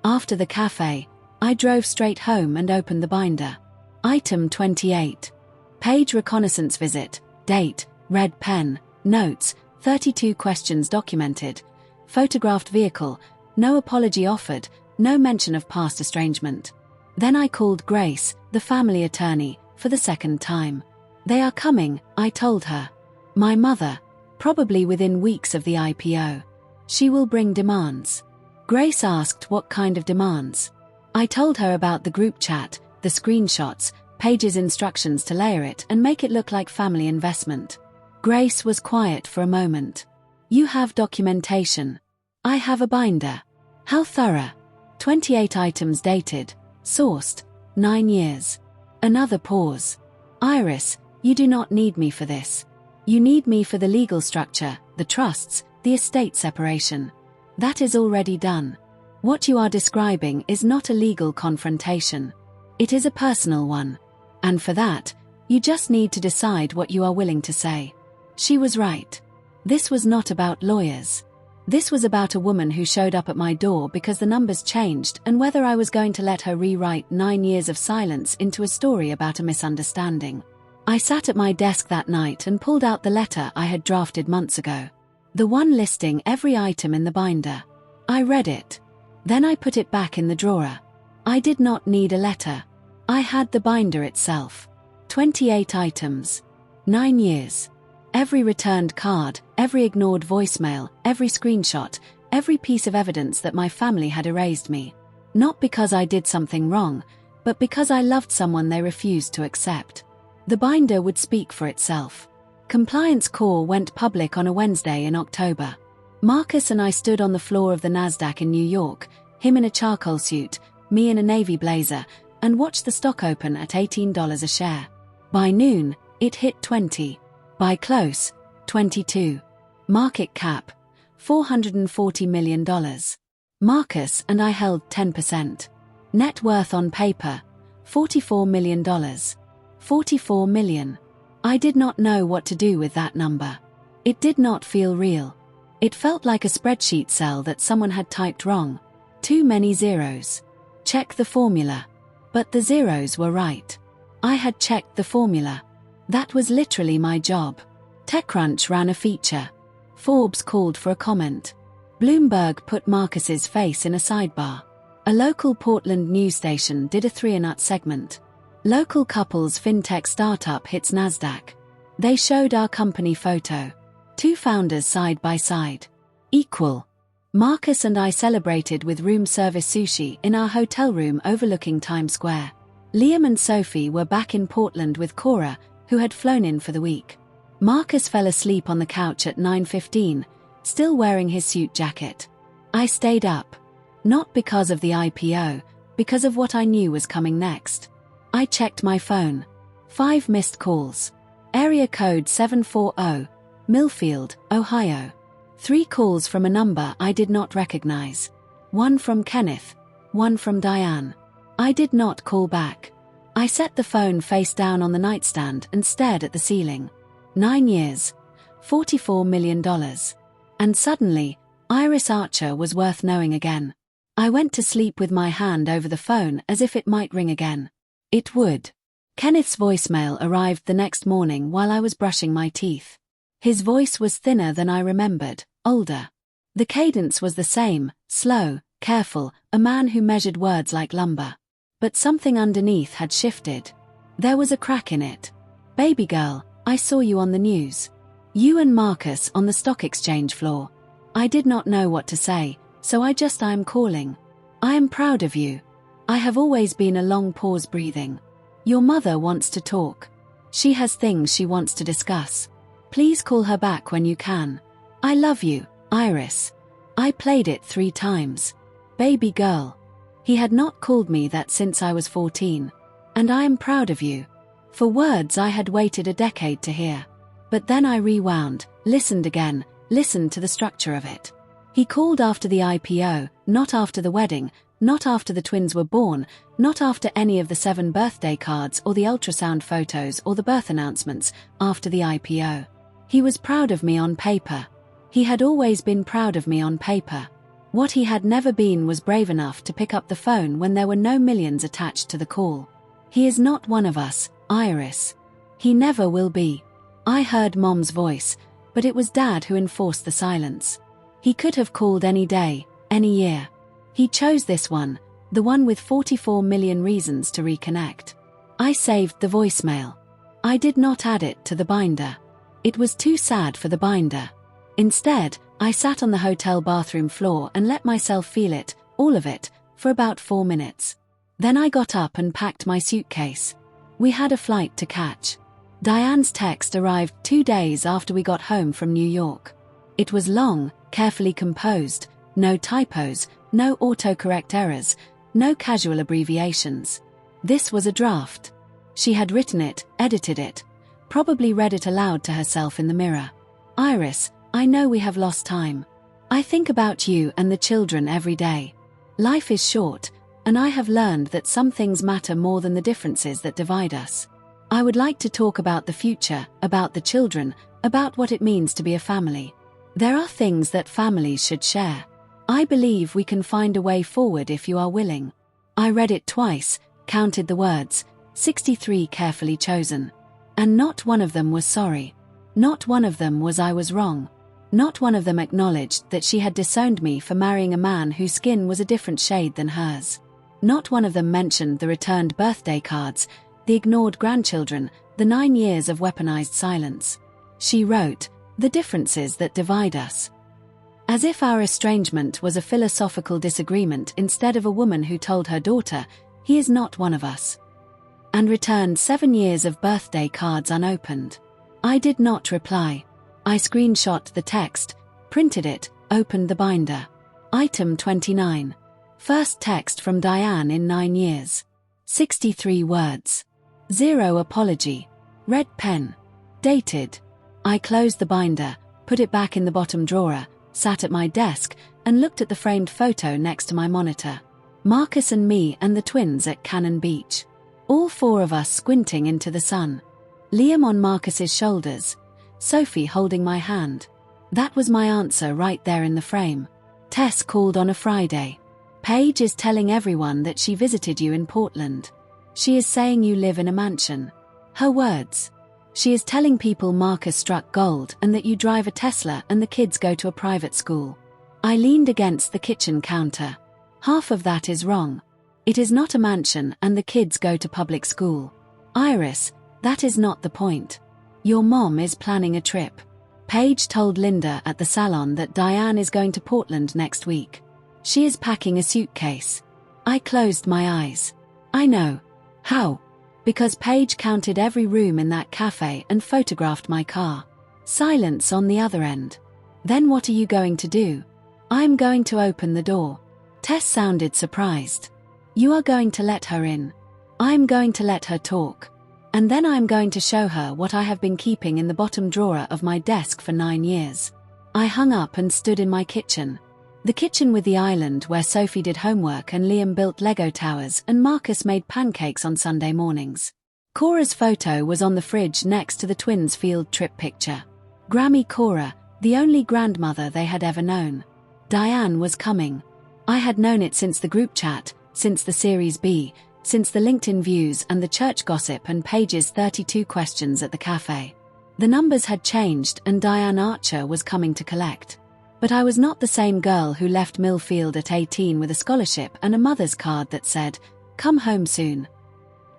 After the cafe, I drove straight home and opened the binder. Item 28. Page reconnaissance visit, date, red pen, notes, 32 questions documented, photographed vehicle, no apology offered, no mention of past estrangement. Then I called Grace, the family attorney, for the second time. They are coming, I told her. My mother, probably within weeks of the IPO. She will bring demands. Grace asked what kind of demands. I told her about the group chat, the screenshots, Paige's instructions to layer it and make it look like family investment. Grace was quiet for a moment. You have documentation. I have a binder. How thorough. 28 items dated, sourced, 9 years. Another pause. Iris, you do not need me for this. You need me for the legal structure, the trusts, the estate separation. That is already done. What you are describing is not a legal confrontation. It is a personal one. And for that, you just need to decide what you are willing to say. She was right. This was not about lawyers. This was about a woman who showed up at my door because the numbers changed and whether I was going to let her rewrite 9 years of silence into a story about a misunderstanding. I sat at my desk that night and pulled out the letter I had drafted months ago. The one listing every item in the binder. I read it. Then I put it back in the drawer. I did not need a letter. I had the binder itself. 28 items. 9 years. Every returned card, every ignored voicemail, every screenshot, every piece of evidence that my family had erased me. Not because I did something wrong, but because I loved someone they refused to accept. The binder would speak for itself. Compliance Core went public on a Wednesday in October. Marcus and I stood on the floor of the Nasdaq in New York, him in a charcoal suit, me in a navy blazer, and watched the stock open at $18 a share. By noon, it hit 20. By close, 22. Market cap, $440 million. Marcus and I held 10%. Net worth on paper, $44 million. 44 million. I did not know what to do with that number. It did not feel real. It felt like a spreadsheet cell that someone had typed wrong. Too many zeros. Check the formula. But the zeros were right. I had checked the formula. That was literally my job. TechCrunch ran a feature. Forbes called for a comment. Bloomberg put Marcus's face in a sidebar. A local Portland news station did a 3 Nut segment. Local couples fintech startup hits Nasdaq. They showed our company photo. 2 founders side by side. Equal. Marcus and I celebrated with room service sushi in our hotel room overlooking Times Square. Liam and Sophie were back in Portland with Cora, who had flown in for the week. Marcus fell asleep on the couch at 9:15, still wearing his suit jacket. I stayed up. Not because of the IPO, because of what I knew was coming next. I checked my phone. 5 missed calls. Area code 740, Millfield, Ohio. 3 calls from a number I did not recognize. 1 from Kenneth, 1 from Diane. I did not call back. I set the phone face down on the nightstand and stared at the ceiling. 9 years. $44 million. And suddenly, Iris Archer was worth knowing again. I went to sleep with my hand over the phone as if it might ring again. It would. Kenneth's voicemail arrived the next morning while I was brushing my teeth. His voice was thinner than I remembered, older. The cadence was the same, slow, careful, a man who measured words like lumber. But something underneath had shifted. There was a crack in it. Baby girl, I saw you on the news. You and Marcus on the stock exchange floor. I did not know what to say, so I'm calling. I am proud of you. I have always been a long pause breathing. Your mother wants to talk. She has things she wants to discuss. Please call her back when you can. I love you, Iris. I played it 3 times. Baby girl. He had not called me that since I was 14. And I am proud of you. For words I had waited a decade to hear. But then I rewound, listened again, listened to the structure of it. He called after the IPO, not after the wedding, not after the twins were born, not after any of the 7 birthday cards or the ultrasound photos or the birth announcements, after the IPO. He was proud of me on paper. He had always been proud of me on paper. What he had never been was brave enough to pick up the phone when there were no millions attached to the call. He is not one of us, Iris. He never will be. I heard Mom's voice, but it was Dad who enforced the silence. He could have called any day, any year. He chose this one, the one with 44 million reasons to reconnect. I saved the voicemail. I did not add it to the binder. It was too sad for the binder. Instead, I sat on the hotel bathroom floor and let myself feel it, all of it, for about 4 minutes. Then I got up and packed my suitcase. We had a flight to catch. Diane's text arrived 2 days after we got home from New York. It was long, carefully composed, no typos, no autocorrect errors, no casual abbreviations. This was a draft. She had written it, edited it, probably read it aloud to herself in the mirror. Iris, I know we have lost time. I think about you and the children every day. Life is short, and I have learned that some things matter more than the differences that divide us. I would like to talk about the future, about the children, about what it means to be a family. There are things that families should share. I believe we can find a way forward if you are willing. I read it twice, counted the words, 63 carefully chosen. And not one of them was sorry. Not one of them was I was wrong. Not one of them acknowledged that she had disowned me for marrying a man whose skin was a different shade than hers. Not one of them mentioned the returned birthday cards, the ignored grandchildren, the 9 years of weaponized silence. She wrote, "The differences that divide us." As if our estrangement was a philosophical disagreement instead of a woman who told her daughter, "He is not one of us." And returned 7 years of birthday cards unopened. I did not reply. I screenshot the text, printed it, opened the binder. Item 29. First text from Diane in 9 years. 63 words. 0 apology. Red pen. Dated. I closed the binder, put it back in the bottom drawer, sat at my desk, and looked at the framed photo next to my monitor. Marcus and me and the twins at Cannon Beach. All 4 of us squinting into the sun. Liam on Marcus's shoulders, Sophie holding my hand. That was my answer right there in the frame. Tess called on a Friday. "Paige is telling everyone that she visited you in Portland. She is saying you live in a mansion." Her words. "She is telling people Marcus struck gold and that you drive a Tesla and the kids go to a private school." I leaned against the kitchen counter. "Half of that is wrong. It is not a mansion and the kids go to public school. Iris, that is not the point. Your mom is planning a trip. Paige told Linda at the salon that Diane is going to Portland next week. She is packing a suitcase." I closed my eyes. "I know." "How?" "Because Paige counted every room in that cafe and photographed my car." Silence on the other end. "Then what are you going to do?" "I'm going to open the door." Tess sounded surprised. "You are going to let her in?" "I'm going to let her talk. And then I'm going to show her what I have been keeping in the bottom drawer of my desk for 9 years." I hung up and stood in my kitchen. The kitchen with the island where Sophie did homework and Liam built Lego towers and Marcus made pancakes on Sunday mornings. Cora's photo was on the fridge next to the twins' field trip picture. Grammy Cora, the only grandmother they had ever known. Diane was coming. I had known it since the group chat, since the Series B, since the LinkedIn views and the church gossip and Paige's 32 questions at the cafe. The numbers had changed and Diane Archer was coming to collect. But I was not the same girl who left Millfield at 18 with a scholarship and a mother's card that said, "Come home soon."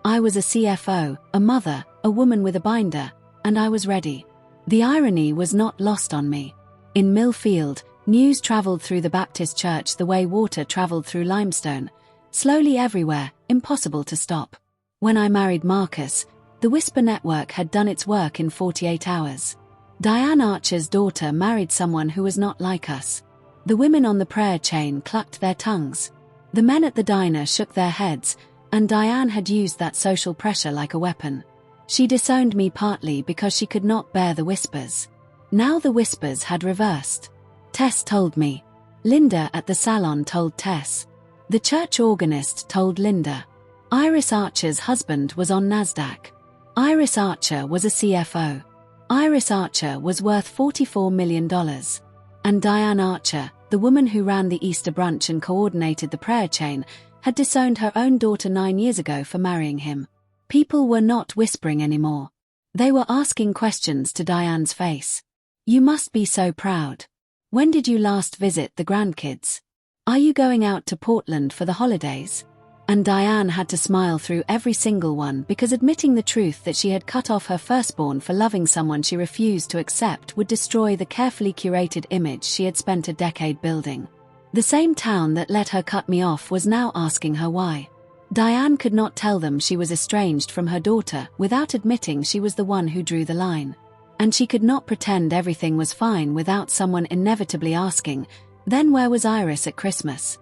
I was a CFO, a mother, a woman with a binder, and I was ready. The irony was not lost on me. In Millfield, news traveled through the Baptist church the way water traveled through limestone, slowly everywhere, impossible to stop. When I married Marcus, the Whisper Network had done its work in 48 hours. Diane Archer's daughter married someone who was not like us. The women on the prayer chain clucked their tongues. The men at the diner shook their heads, and Diane had used that social pressure like a weapon. She disowned me partly because she could not bear the whispers. Now the whispers had reversed. Tess told me. Linda at the salon told Tess. The church organist told Linda. Iris Archer's husband was on NASDAQ. Iris Archer was a CFO. Iris Archer was worth $44 million. And Diane Archer, the woman who ran the Easter brunch and coordinated the prayer chain, had disowned her own daughter 9 years ago for marrying him. People were not whispering anymore. They were asking questions to Diane's face. "You must be so proud. When did you last visit the grandkids? Are you going out to Portland for the holidays?" And Diane had to smile through every single one because admitting the truth that she had cut off her firstborn for loving someone she refused to accept would destroy the carefully curated image she had spent a decade building. The same town that let her cut me off was now asking her why. Diane could not tell them she was estranged from her daughter without admitting she was the one who drew the line. And she could not pretend everything was fine without someone inevitably asking, "Then where was Iris at Christmas?"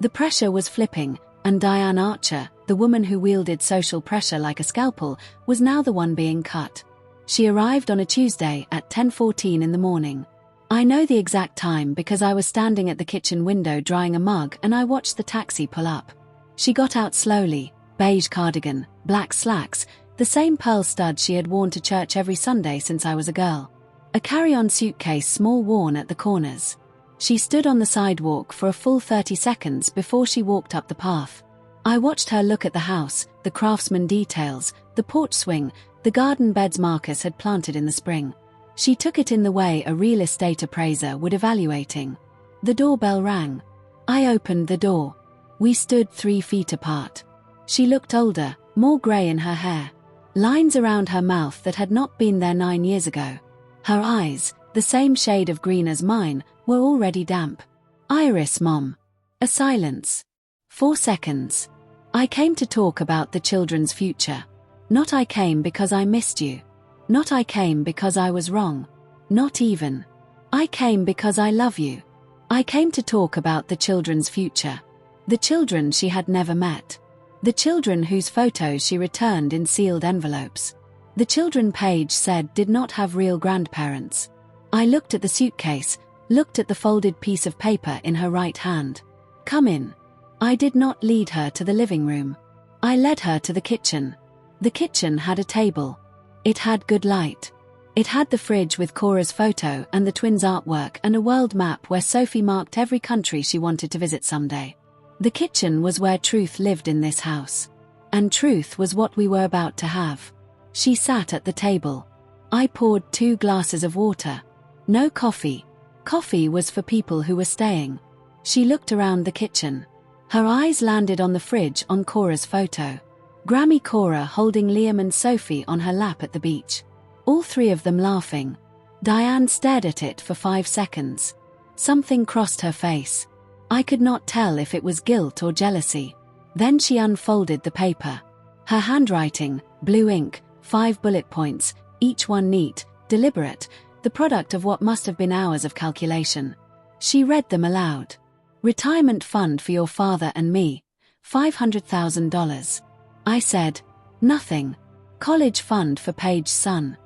The pressure was flipping, and Diane Archer, the woman who wielded social pressure like a scalpel, was now the one being cut. She arrived on a Tuesday at 10:14 in the morning. I know the exact time because I was standing at the kitchen window drying a mug and I watched the taxi pull up. She got out slowly, beige cardigan, black slacks, the same pearl stud she had worn to church every Sunday since I was a girl. A carry-on suitcase small worn at the corners. She stood on the sidewalk for a full 30 seconds before she walked up the path. I watched her look at the house, the craftsman details, the porch swing, the garden beds Marcus had planted in the spring. She took it in the way a real estate appraiser would evaluating. The doorbell rang. I opened the door. We stood 3 feet apart. She looked older, more grey in her hair. Lines around her mouth that had not been there 9 years ago. Her eyes, the same shade of green as mine, were already damp. Iris, Mom. A silence. 4 seconds. I came to talk about the children's future. Not I came because I missed you. Not I came because I was wrong. Not even. I came because I love you. I came to talk about the children's future. The children she had never met. The children whose photos she returned in sealed envelopes. The children Paige said did not have real grandparents. I looked at the suitcase, looked at the folded piece of paper in her right hand. Come in. I did not lead her to the living room. I led her to the kitchen. The kitchen had a table. It had good light. It had the fridge with Cora's photo and the twins' artwork and a world map where Sophie marked every country she wanted to visit someday. The kitchen was where truth lived in this house. And truth was what we were about to have. She sat at the table. I poured 2 glasses of water. No coffee. Coffee was for people who were staying. She looked around the kitchen. Her eyes landed on the fridge on Cora's photo. Grammy Cora holding Liam and Sophie on her lap at the beach. All 3 of them laughing. Diane stared at it for 5 seconds. Something crossed her face. I could not tell if it was guilt or jealousy. Then she unfolded the paper. Her handwriting, blue ink, 5 bullet points, each one neat, deliberate, the product of what must have been hours of calculation. She read them aloud. Retirement fund for your father and me, $500,000. I said, nothing. College fund for Paige's son.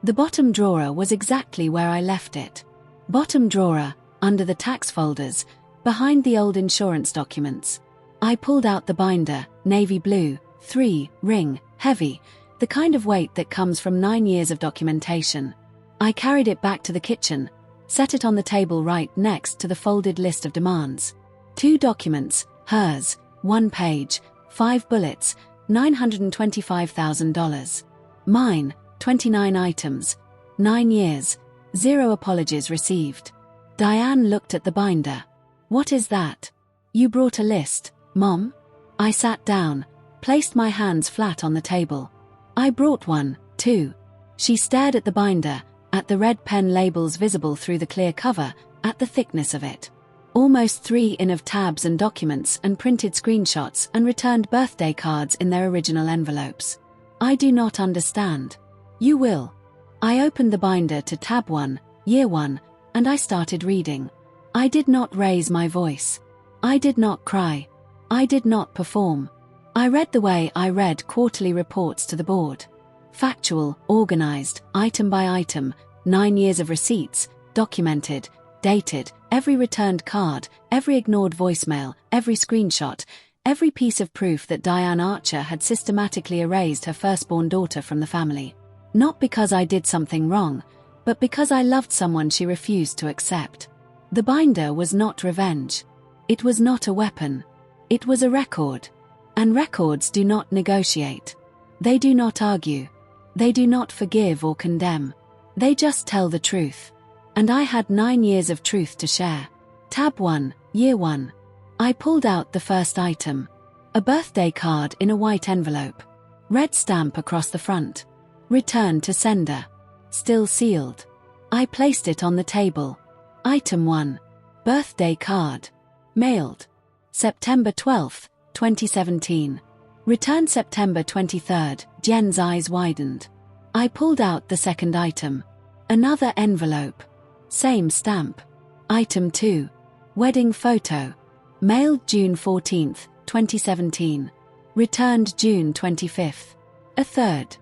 The bottom drawer was exactly where I left it. Bottom drawer, under the tax folders, behind the old insurance documents. I pulled out the binder, navy blue, 3-ring, heavy, the kind of weight that comes from 9 years of documentation. I carried it back to the kitchen, set it on the table right next to the folded list of demands. 2 documents, hers, 1 page, 5 bullets, $925,000. Mine, 29 items, 9 years, 0 apologies received. Diane looked at the binder. What is that? You brought a list, Mom? I sat down, placed my hands flat on the table. I brought one, too. She stared at the binder, at the red pen labels visible through the clear cover, at the thickness of it. Almost 3 in of tabs and documents and printed screenshots and returned birthday cards in their original envelopes. I do not understand. You will. I opened the binder to tab 1, year 1, and I started reading. I did not raise my voice. I did not cry. I did not perform. I read the way I read quarterly reports to the board. Factual, organized, item by item, 9 years of receipts, documented, dated, every returned card, every ignored voicemail, every screenshot, every piece of proof that Diane Archer had systematically erased her firstborn daughter from the family. Not because I did something wrong, but because I loved someone she refused to accept. The binder was not revenge. It was not a weapon. It was a record. And records do not negotiate. They do not argue. They do not forgive or condemn. They just tell the truth. And I had 9 years of truth to share. Tab 1, year 1. I pulled out the first item. A birthday card in a white envelope. Red stamp across the front. Return to sender. Still sealed. I placed it on the table. Item 1. Birthday card. Mailed. September 12, 2017. Returned September 23rd. Jen's eyes widened. I pulled out the second item. Another envelope. Same stamp. Item 2. Wedding photo. Mailed June 14, 2017. Returned June 25th. A third.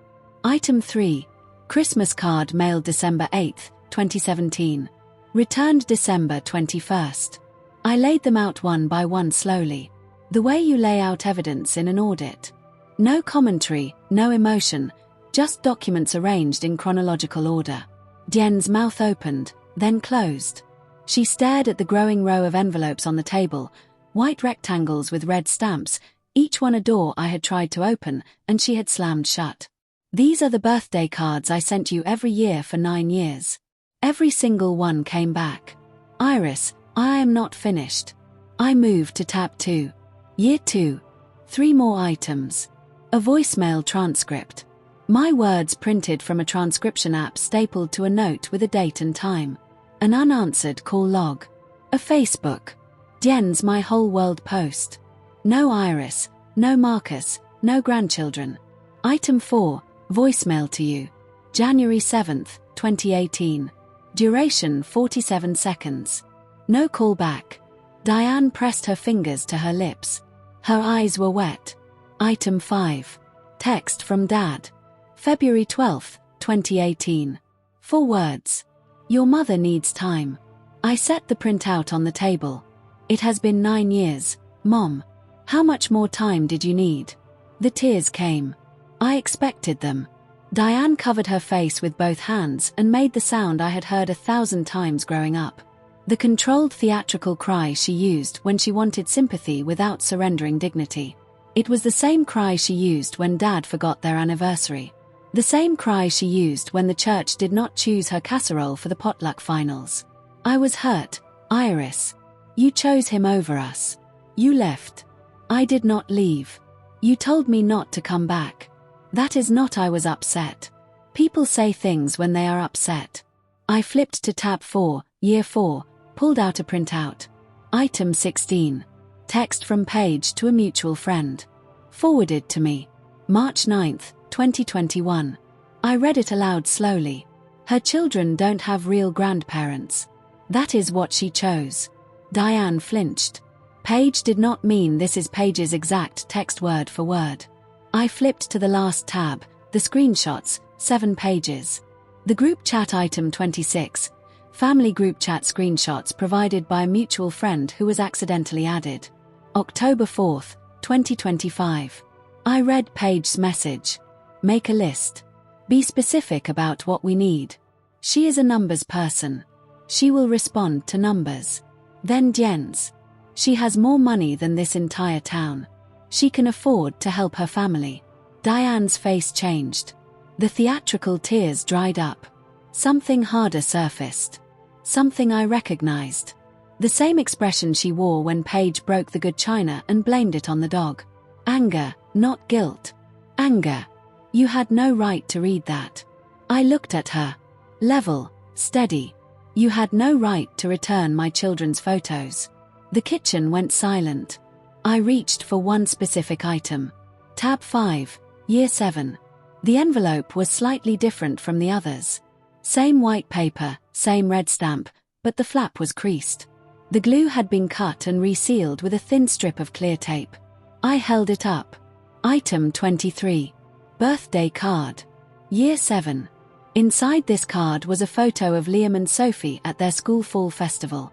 Item 3. Christmas card mailed December 8, 2017. Returned December 21st. I laid them out one by one slowly. The way you lay out evidence in an audit. No commentary, no emotion, just documents arranged in chronological order. Jen's mouth opened, then closed. She stared at the growing row of envelopes on the table, white rectangles with red stamps, each one a door I had tried to open and she had slammed shut. These are the birthday cards I sent you every year for 9 years. Every single one came back. Iris, I am not finished. I moved to tab 2. Year 2. 3 more items. A voicemail transcript. My words printed from a transcription app stapled to a note with a date and time. An unanswered call log. A Facebook. Jen's My Whole World post. No Iris, no Marcus, no grandchildren. Item 4, voicemail to you. January 7th, 2018. Duration 47 seconds. No call back. Diane pressed her fingers to her lips. Her eyes were wet. Item 5. Text from Dad. February 12th, 2018. 4 words. Your mother needs time. I set the printout on the table. It has been 9 years, Mom. How much more time did you need? The tears came. I expected them. Diane covered her face with both hands and made the sound I had heard 1,000 times growing up. The controlled theatrical cry she used when she wanted sympathy without surrendering dignity. It was the same cry she used when Dad forgot their anniversary. The same cry she used when the church did not choose her casserole for the potluck finals. I was hurt, Iris. You chose him over us. You left. I did not leave. You told me not to come back. That is not I was upset. People say things when they are upset. I flipped to tab 4, year 4, pulled out a printout. Item 16. Text from Paige to a mutual friend. Forwarded to me. March 9th, 2021. I read it aloud slowly. Her children don't have real grandparents. That is what she chose. Diane flinched. Paige did not mean this is Paige's exact text word for word. I flipped to the last tab, the screenshots, 7 pages. The group chat item 26. Family group chat screenshots provided by a mutual friend who was accidentally added. October 4th, 2025. I read Paige's message. Make a list. Be specific about what we need. She is a numbers person. She will respond to numbers. Then Jen's. She has more money than this entire town. She can afford to help her family. Diane's face changed. The theatrical tears dried up. Something harder surfaced. Something I recognized. The same expression she wore when Paige broke the good china and blamed it on the dog. Anger, not guilt. Anger. You had no right to read that. I looked at her. Level, steady. You had no right to return my children's photos. The kitchen went silent. I reached for one specific item. Tab 5, Year 7. The envelope was slightly different from the others. Same white paper, same red stamp, but the flap was creased. The glue had been cut and resealed with a thin strip of clear tape. I held it up. Item 23. Birthday card. Year 7. Inside this card was a photo of Liam and Sophie at their school fall festival.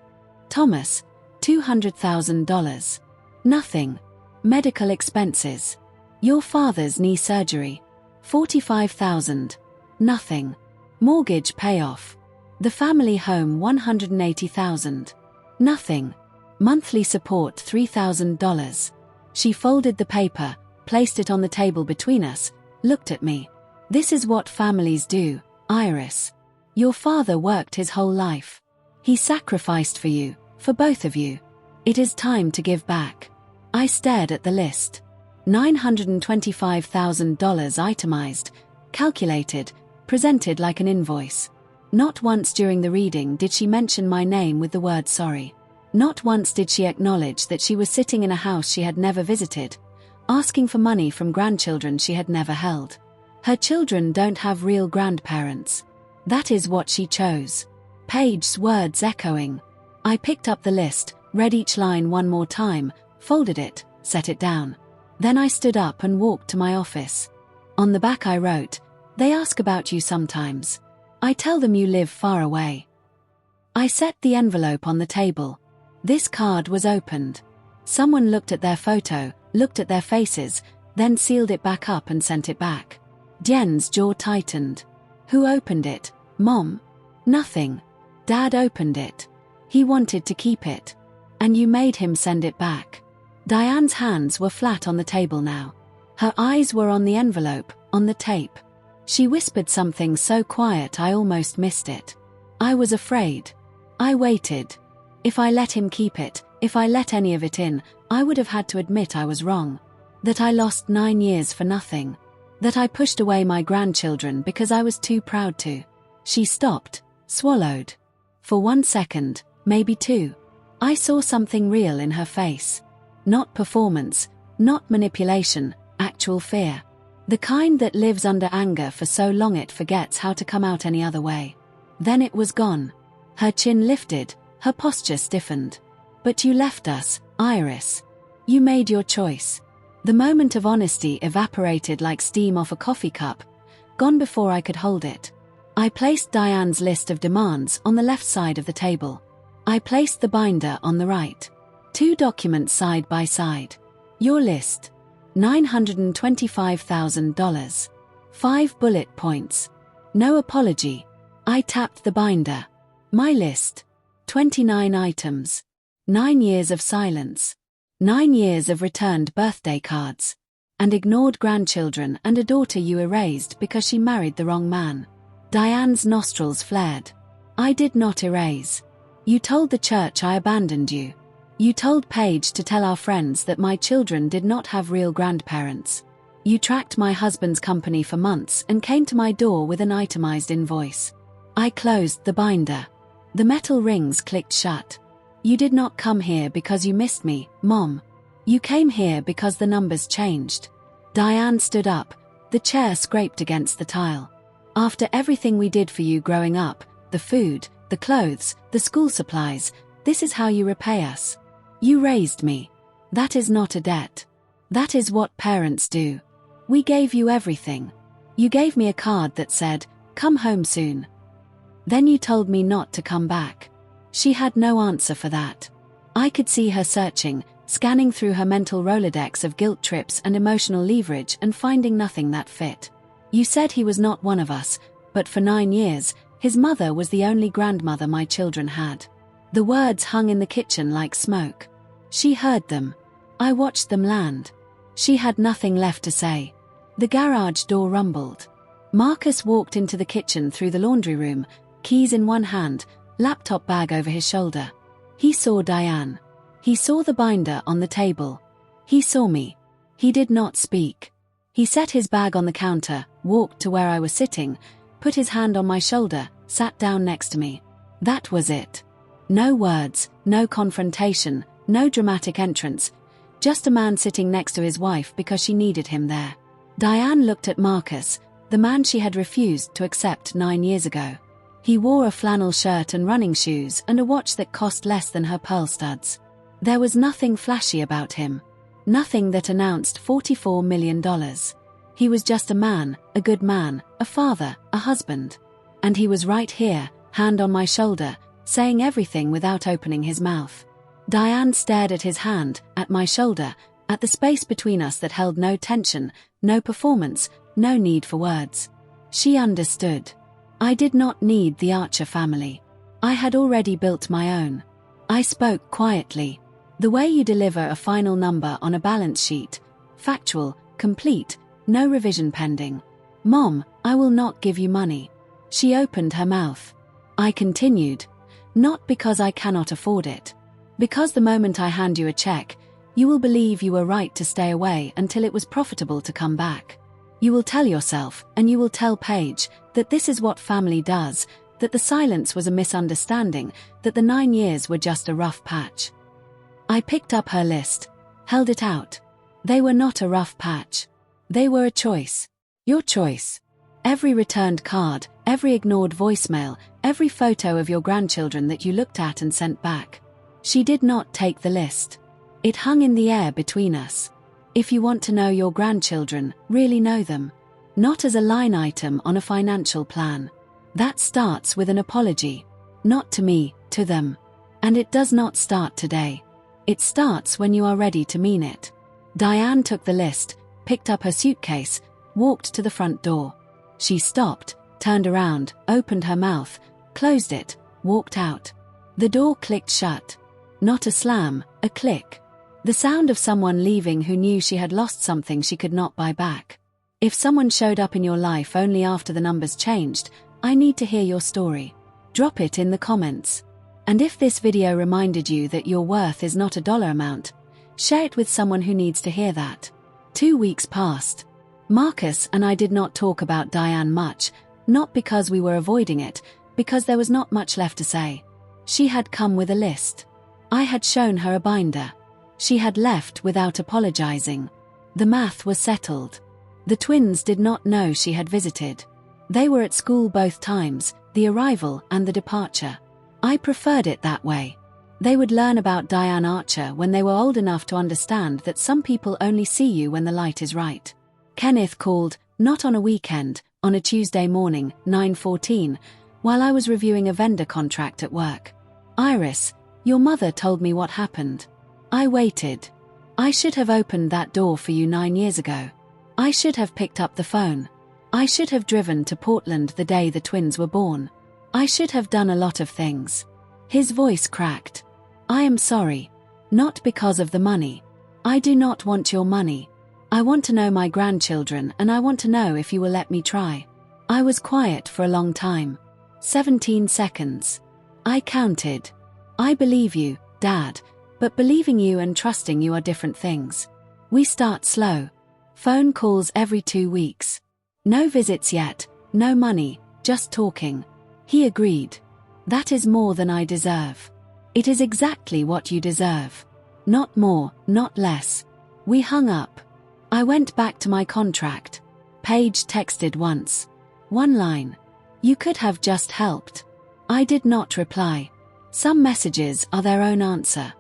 Thomas, $200,000. Nothing. Medical expenses. Your father's knee surgery. $45,000. Nothing. Mortgage payoff. The family home $180,000. Nothing. Monthly support $3,000. She folded the paper, placed it on the table between us, looked at me. This is what families do, Iris. Your father worked his whole life. He sacrificed for you, for both of you. It is time to give back. I stared at the list. $925,000 itemized, calculated, presented like an invoice. Not once during the reading did she mention my name with the word sorry. Not once did she acknowledge that she was sitting in a house she had never visited, asking for money from grandchildren she had never held. Her children don't have real grandparents. That is what she chose. Paige's words echoing. I picked up the list, read each line one more time, folded it, set it down. Then I stood up and walked to my office. On the back I wrote, "They ask about you sometimes. I tell them you live far away." I set the envelope on the table. This card was opened. Someone looked at their photo, looked at their faces, then sealed it back up and sent it back. Jen's jaw tightened. Who opened it? Mom? Nothing. Dad opened it. He wanted to keep it. And you made him send it back. Diane's hands were flat on the table now. Her eyes were on the envelope, on the tape. She whispered something so quiet I almost missed it. I was afraid. I waited. If I let him keep it, if I let any of it in, I would have had to admit I was wrong. That I lost 9 years for nothing. That I pushed away my grandchildren because I was too proud to. She stopped, swallowed. For 1 second, maybe 2. I saw something real in her face. Not performance, not manipulation, actual fear. The kind that lives under anger for so long it forgets how to come out any other way. Then it was gone. Her chin lifted, her posture stiffened. But you left us, Iris. You made your choice. The moment of honesty evaporated like steam off a coffee cup, gone before I could hold it. I placed Diane's list of demands on the left side of the table. I placed the binder on the right. 2 documents side by side. Your list. $925,000. 5 bullet points. No apology. I tapped the binder. My list. 29 items. 9 years of silence. 9 years of returned birthday cards. And ignored grandchildren and a daughter you erased because she married the wrong man. Diane's nostrils flared. I did not erase. You told the church I abandoned you. You told Paige to tell our friends that my children did not have real grandparents. You tracked my husband's company for months and came to my door with an itemized invoice. I closed the binder. The metal rings clicked shut. You did not come here because you missed me, Mom. You came here because the numbers changed. Diane stood up. The chair scraped against the tile. After everything we did for you growing up, the food, the clothes, the school supplies, this is how you repay us. You raised me. That is not a debt. That is what parents do. We gave you everything. You gave me a card that said, "Come home soon." Then you told me not to come back. She had no answer for that. I could see her searching, scanning through her mental Rolodex of guilt trips and emotional leverage and finding nothing that fit. You said he was not one of us, but for 9 years, his mother was the only grandmother my children had. The words hung in the kitchen like smoke. She heard them. I watched them land. She had nothing left to say. The garage door rumbled. Marcus walked into the kitchen through the laundry room, keys in one hand, laptop bag over his shoulder. He saw Diane. He saw the binder on the table. He saw me. He did not speak. He set his bag on the counter, walked to where I was sitting, put his hand on my shoulder, sat down next to me. That was it. No words, no confrontation, no dramatic entrance, just a man sitting next to his wife because she needed him there. Diane looked at Marcus, the man she had refused to accept 9 years ago. He wore a flannel shirt and running shoes and a watch that cost less than her pearl studs. There was nothing flashy about him. Nothing that announced $44 million. He was just a man, a good man, a father, a husband. And he was right here, hand on my shoulder, saying everything without opening his mouth. Diane stared at his hand, at my shoulder, at the space between us that held no tension, no performance, no need for words. She understood. I did not need the Archer family. I had already built my own. I spoke quietly. The way you deliver a final number on a balance sheet, factual, complete, no revision pending. Mom, I will not give you money. She opened her mouth. I continued. Not because I cannot afford it. Because the moment I hand you a check, you will believe you were right to stay away until it was profitable to come back. You will tell yourself, and you will tell Paige, that this is what family does, that the silence was a misunderstanding, that the 9 years were just a rough patch. I picked up her list, held it out. They were not a rough patch. They were a choice. Your choice. Every returned card, every ignored voicemail, every photo of your grandchildren that you looked at and sent back. She did not take the list. It hung in the air between us. If you want to know your grandchildren, really know them. Not as a line item on a financial plan. That starts with an apology. Not to me, to them. And it does not start today. It starts when you are ready to mean it. Diane took the list, picked up her suitcase, walked to the front door. She stopped, turned around, opened her mouth, closed it, walked out. The door clicked shut. Not a slam, a click. The sound of someone leaving who knew she had lost something she could not buy back. If someone showed up in your life only after the numbers changed, I need to hear your story. Drop it in the comments. And if this video reminded you that your worth is not a dollar amount, share it with someone who needs to hear that. 2 weeks passed. Marcus and I did not talk about Diane much, not because we were avoiding it, because there was not much left to say. She had come with a list. I had shown her a binder. She had left without apologizing. The math was settled. The twins did not know she had visited. They were at school both times, the arrival and the departure. I preferred it that way. They would learn about Diane Archer when they were old enough to understand that some people only see you when the light is right. Kenneth called, not on a weekend, on a Tuesday morning, 9:14, while I was reviewing a vendor contract at work. Iris, your mother told me what happened. I waited. I should have opened that door for you 9 years ago. I should have picked up the phone. I should have driven to Portland the day the twins were born. I should have done a lot of things. His voice cracked. I am sorry. Not because of the money. I do not want your money. I want to know my grandchildren, and I want to know if you will let me try. I was quiet for a long time. 17 seconds. I counted. I believe you, Dad, but believing you and trusting you are different things. We start slow. Phone calls every 2 weeks. No visits yet, no money, just talking. He agreed. That is more than I deserve. It is exactly what you deserve. Not more, not less. We hung up. I went back to my contract. Paige texted once. One line. You could have just helped. I did not reply. Some messages are their own answer.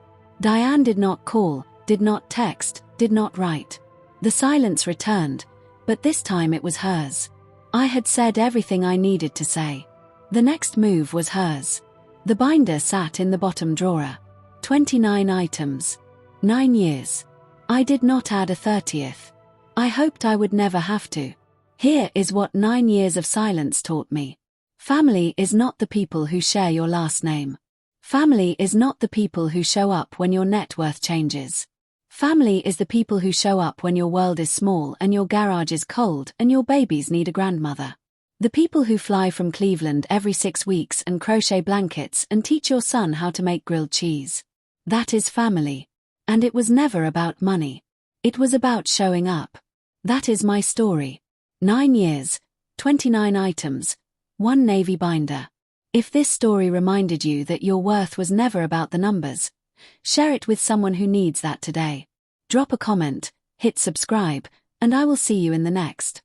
Diane did not call, did not text, did not write. The silence returned, but this time it was hers. I had said everything I needed to say. The next move was hers. The binder sat in the bottom drawer. 29 items. 9 years. I did not add a 30th. I hoped I would never have to. Here is what 9 years of silence taught me. Family is not the people who share your last name. Family is not the people who show up when your net worth changes. Family is the people who show up when your world is small and your garage is cold and your babies need a grandmother. The people who fly from Cleveland every 6 weeks and crochet blankets and teach your son how to make grilled cheese. That is family. And it was never about money. It was about showing up. That is my story. 9 years, 29 items, 1 navy binder. If this story reminded you that your worth was never about the numbers, share it with someone who needs that today. Drop a comment, hit subscribe, and I will see you in the next.